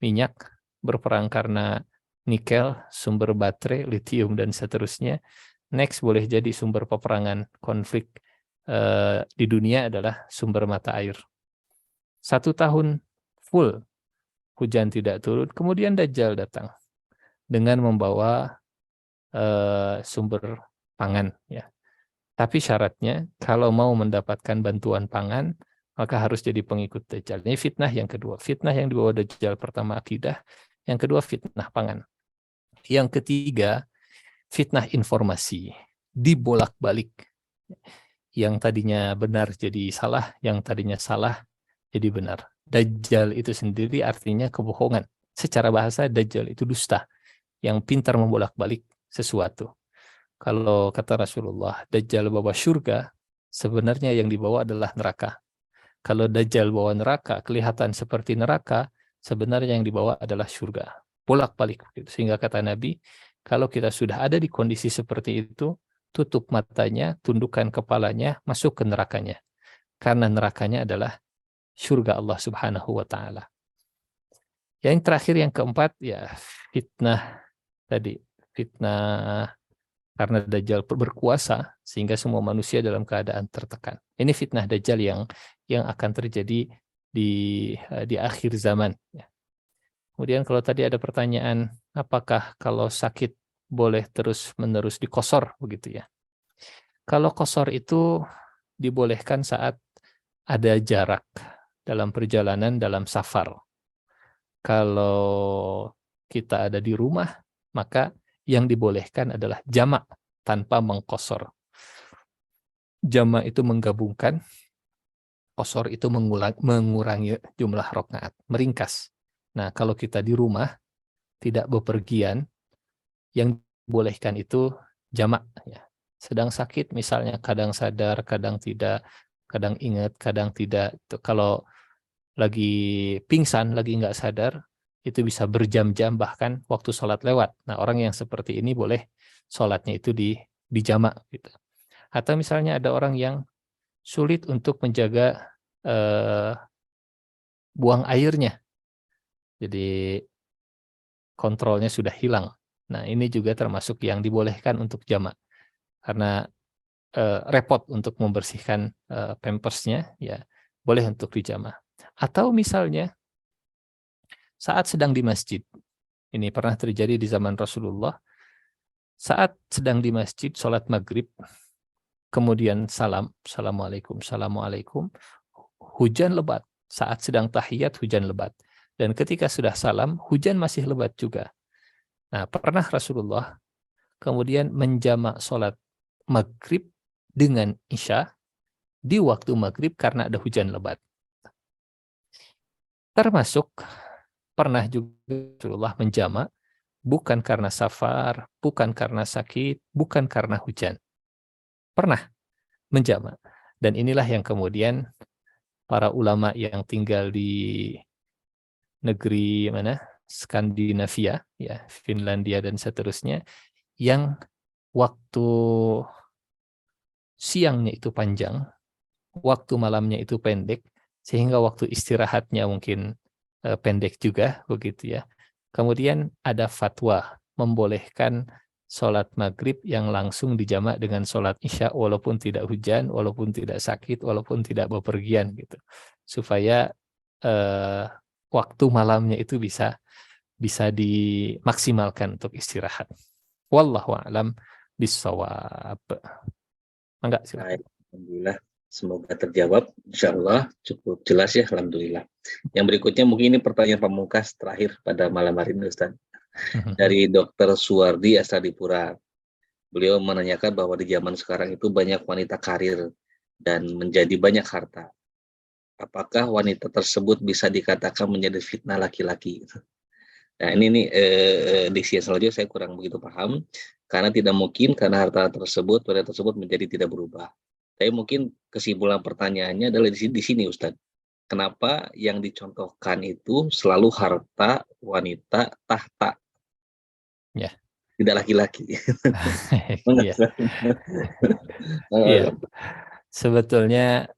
minyak, berperang karena nikel, sumber baterai, litium, dan seterusnya. Next boleh jadi sumber peperangan konflik di dunia adalah sumber mata air. 1 tahun full hujan tidak turun, kemudian Dajjal datang dengan membawa sumber pangan. Ya. Tapi syaratnya kalau mau mendapatkan bantuan pangan, maka harus jadi pengikut Dajjal. Ini fitnah yang kedua. Fitnah yang dibawa Dajjal pertama akidah, yang kedua fitnah pangan. Yang ketiga, fitnah informasi. Dibolak-balik. Yang tadinya benar jadi salah, yang tadinya salah jadi benar. Dajjal itu sendiri artinya kebohongan. Secara bahasa Dajjal itu dusta, yang pintar membolak-balik sesuatu. Kalau kata Rasulullah, Dajjal bawa surga, sebenarnya yang dibawa adalah neraka. Kalau Dajjal bawa neraka, kelihatan seperti neraka, sebenarnya yang dibawa adalah surga. Bolak-balik. Sehingga kata Nabi, kalau kita sudah ada di kondisi seperti itu, tutup matanya, tundukkan kepalanya, masuk ke nerakanya. Karena nerakanya adalah surga Allah Subhanahu wa Ta'ala. Yang terakhir, yang keempat, ya fitnah tadi. Fitnah karena Dajjal berkuasa sehingga semua manusia dalam keadaan tertekan. Ini fitnah Dajjal yang akan terjadi di akhir zaman. Kemudian kalau tadi ada pertanyaan, apakah kalau sakit boleh terus-menerus dikosor begitu ya? Kalau kosor itu dibolehkan saat ada jarak dalam perjalanan, dalam safar. Kalau kita ada di rumah, maka yang dibolehkan adalah jamak tanpa mengkosor. Jamak itu menggabungkan, kosor itu mengurangi jumlah rakaat, meringkas. Nah, kalau kita di rumah, tidak bepergian, yang dibolehkan itu jamak. Ya. Sedang sakit misalnya, kadang sadar, kadang tidak, kadang ingat, kadang tidak. Kalau lagi pingsan, lagi nggak sadar, itu bisa berjam-jam, bahkan waktu sholat lewat. Nah, orang yang seperti ini boleh sholatnya itu di jamak. Gitu. Atau misalnya ada orang yang sulit untuk menjaga buang airnya. Jadi kontrolnya sudah hilang. Nah, ini juga termasuk yang dibolehkan untuk jamak. Karena repot untuk membersihkan pampersnya, ya boleh untuk dijamak. Atau misalnya saat sedang di masjid. Ini pernah terjadi di zaman Rasulullah. Saat sedang di masjid, sholat maghrib, kemudian salam, assalamualaikum, assalamualaikum, hujan lebat. Saat sedang tahiyat, hujan lebat. Dan ketika sudah salam, hujan masih lebat juga. Nah, pernah Rasulullah kemudian menjamak sholat maghrib dengan isya di waktu maghrib karena ada hujan lebat. Termasuk pernah juga Rasulullah menjamak bukan karena safar, bukan karena sakit, bukan karena hujan. Pernah menjamak. Dan inilah yang kemudian para ulama yang tinggal di negeri mana? Skandinavia, ya, Finlandia dan seterusnya, yang waktu siangnya itu panjang, waktu malamnya itu pendek, sehingga waktu istirahatnya mungkin pendek juga, begitu ya. Kemudian ada fatwa membolehkan sholat maghrib yang langsung dijamak dengan sholat isya walaupun tidak hujan, walaupun tidak sakit, walaupun tidak bepergian gitu, supaya waktu malamnya itu bisa dimaksimalkan untuk istirahat. Wallahu a'lam bishawab. Enggak, silakan. Baik, alhamdulillah. Semoga terjawab. Insya Allah cukup jelas ya, alhamdulillah. Yang berikutnya mungkin ini pertanyaan pamungkas terakhir pada malam hari ini, Ustaz. Dari Dr. Suwardi Astadipura. Beliau menanyakan bahwa di zaman sekarang itu banyak wanita karir dan menjadi banyak harta. Apakah wanita tersebut bisa dikatakan menjadi fitnah laki-laki? Nah ini nih diksi yang selanjutnya saya kurang begitu paham, karena tidak mungkin karena harta tersebut, wanita tersebut menjadi tidak berubah. Tapi mungkin kesimpulan pertanyaannya adalah di sini Ustadz. Kenapa yang dicontohkan itu selalu harta, wanita, tahta, Ya. tidak laki-laki? Iya. Iya. Sebetulnya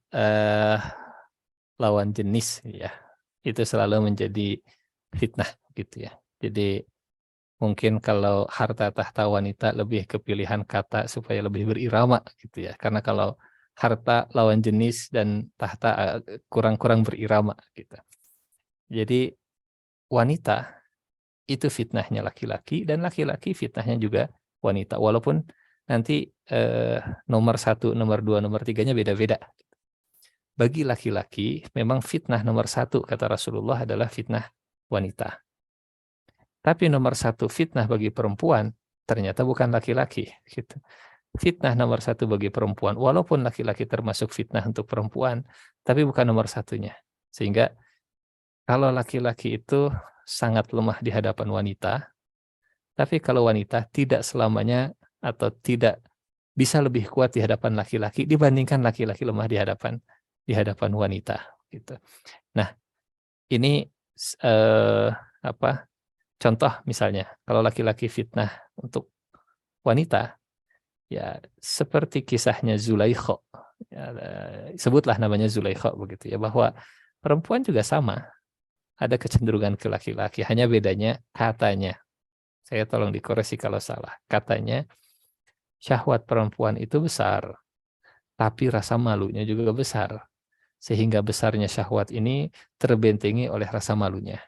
lawan jenis ya itu selalu menjadi fitnah gitu ya. Jadi mungkin kalau harta tahta wanita lebih ke pilihan kata supaya lebih berirama gitu ya. Karena kalau harta lawan jenis dan tahta kurang-kurang berirama gitu. Jadi wanita itu fitnahnya laki-laki dan laki-laki fitnahnya juga wanita. Walaupun nanti nomor 1, nomor 2, nomor 3-nya beda-beda. Bagi laki-laki memang fitnah nomor 1 kata Rasulullah adalah fitnah wanita. Tapi nomor 1 fitnah bagi perempuan ternyata bukan laki-laki. Gitu. Fitnah nomor 1 bagi perempuan, walaupun laki-laki termasuk fitnah untuk perempuan, tapi bukan nomor 1-nya. Sehingga kalau laki-laki itu sangat lemah di hadapan wanita, tapi kalau wanita tidak selamanya atau tidak bisa lebih kuat di hadapan laki-laki dibandingkan laki-laki lemah di hadapan wanita. Gitu. Nah, ini contoh misalnya, kalau laki-laki fitnah untuk wanita, ya seperti kisahnya Zulaikha, ya, sebutlah namanya Zulaikha begitu ya, bahwa perempuan juga sama, ada kecenderungan ke laki-laki, hanya bedanya katanya. Saya tolong dikoreksi kalau salah. Katanya syahwat perempuan itu besar, tapi rasa malunya juga besar. Sehingga besarnya syahwat ini terbentengi oleh rasa malunya.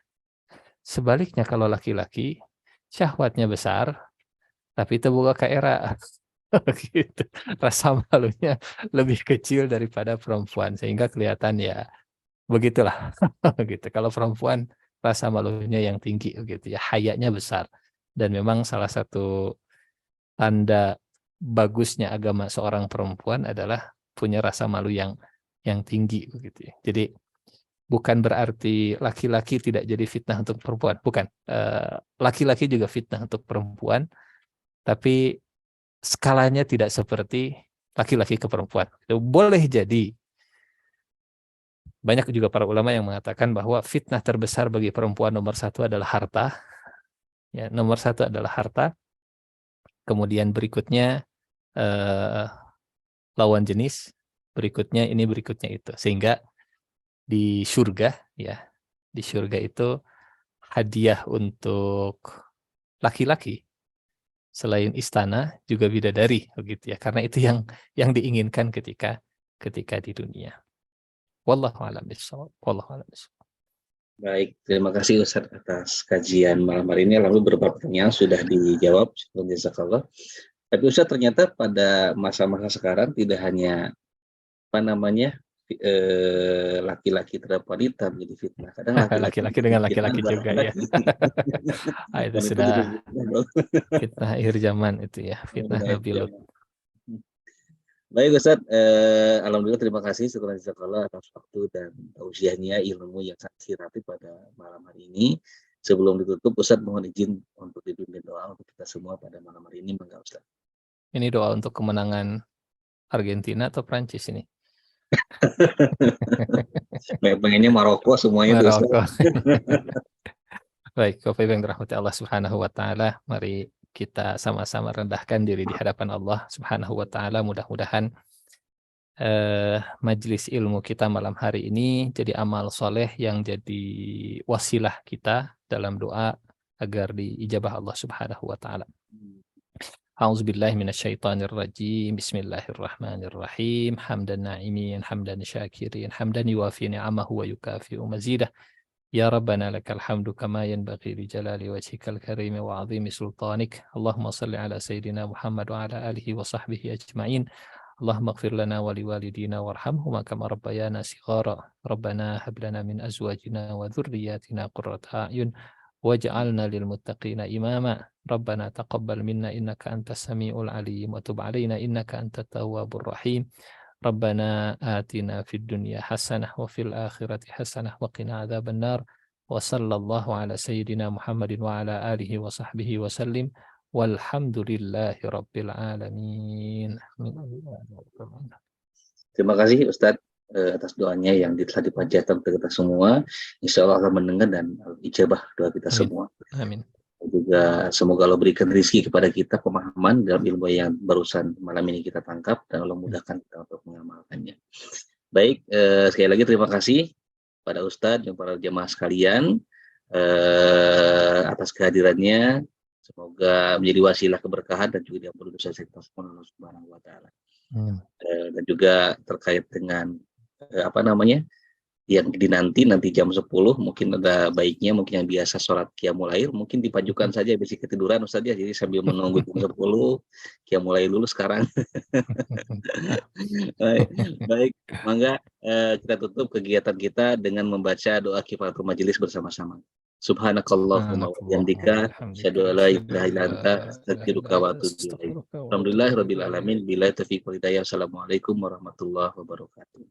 Sebaliknya kalau laki-laki, syahwatnya besar, tapi terbuka ke era. Gitu. Rasa malunya lebih kecil daripada perempuan. Sehingga kelihatan ya begitulah. Gitu. Kalau perempuan rasa malunya yang tinggi gitu ya, hayanya besar. Dan memang salah satu tanda bagusnya agama seorang perempuan adalah punya rasa malu yang tinggi begitu ya. Jadi bukan berarti laki-laki tidak jadi fitnah untuk perempuan, bukan. Laki-laki juga fitnah untuk perempuan, tapi skalanya tidak seperti laki-laki ke perempuan. Boleh jadi. Banyak juga para ulama yang mengatakan bahwa fitnah terbesar bagi perempuan nomor 1 adalah harta. Ya, nomor 1 adalah harta. Kemudian berikutnya lawan jenis, berikutnya ini, berikutnya itu. Sehingga di surga ya, di surga itu hadiah untuk laki-laki selain istana juga bidadari begitu ya. Karena itu yang diinginkan ketika di dunia. Wallahu a'lam bishawab. Wallahu a'lam bishawab. Baik, terima kasih Ustaz atas kajian malam hari ini. Lalu beberapa pertanyaan sudah dijawab. Jazakallah. Tapi Ustaz ternyata pada masa-masa sekarang tidak hanya laki-laki terhadap wanita menjadi fitnah. Kadang laki-laki dengan laki-laki juga ya. Itu sudah fitnah akhir zaman itu ya, fitnah Nabi Lut. Baik Ustaz, alhamdulillah terima kasih sekolah atas waktu dan tausiahnya, ilmu yang sangat sirati pada malam hari ini. Sebelum ditutup, Ustadz mohon izin untuk dipimpin doa untuk kita semua pada malam hari ini, monggo Ustadz. Ini doa untuk kemenangan Argentina atau Prancis ini? Pengennya Maroko semuanya tuh Ustadz. Maroko. Baik, Bapak Ibu yang dirahmati Allah Subhanahu wa taala, mari kita sama-sama rendahkan diri di hadapan Allah Subhanahu wa taala. Mudah-mudahan majelis ilmu kita malam hari ini jadi amal soleh yang jadi wasilah kita dalam doa agar diijabah Allah Subhanahu wa taala. A'udzubillahi minasyaitonir rajim. Bismillahirrahmanirrahim. Hamdan na'imin, hamdan syakirin, hamdan yuwafi ni'amahu wa yukafi'u mazidah. Ya Rabbana lakal hamdu kama yanbaghi li jalali wajhikal karim wa 'azimi sultanik. Allahumma shalli ala sayyidina Muhammad wa ala alihi wa sahbihi ajma'in. Allahumma ighfir lana wa liwalidina warhamhuma kama rabbayana shighara. Rabbana hab lana min azwajina wa dhurriyyatina qurrata a'yun waj'alna lil muttaqina imama. Rabbana taqabbal minna innaka antas samiul alim wa tub 'alaina innaka antat tawwabur rahim. Rabbana atina fid dunya hasanah wa fil akhirati hasanah wa qina adzaban nar. Wa sallallahu ala sayyidina Muhammadin wa ala alihi wa sahbihi wa sallim. Walhamdulillahi rabbil alamin. Terima kasih Ustadz atas doanya yang telah dipanjatkan untuk kita semua. Insya Allah akan mendengar dan ijabah doa kita semua. Amin. Juga semoga Allah berikan rezeki kepada kita, pemahaman dalam ilmu yang barusan malam ini kita tangkap, dan Allah mudahkan kita untuk mengamalkannya. Baik, sekali lagi terima kasih pada Ustadz dan para jemaah sekalian atas kehadirannya. Semoga menjadi wasilah keberkahan dan juga diampuni dosa kita semua Allah Subhanahu wa taala. Dan juga terkait dengan yang nanti jam 10 mungkin ada baiknya, mungkin yang biasa sholat qiyamul lail mungkin dipajukan saja besi ketiduran Ustaz ya, jadi sambil menunggu jam 10 qiyamul lail dulu sekarang. baik, mangga kita tutup kegiatan kita dengan membaca doa kifaratul majelis bersama-sama. Subhanakallahumma wa bihamdika asyhadu an la ilaha illa anta astaghfiruka wa atubu ilaik. Alhamdulillahirabbil alamin, billahi taufiq wal hidayah. Assalamualaikum warahmatullahi wabarakatuh.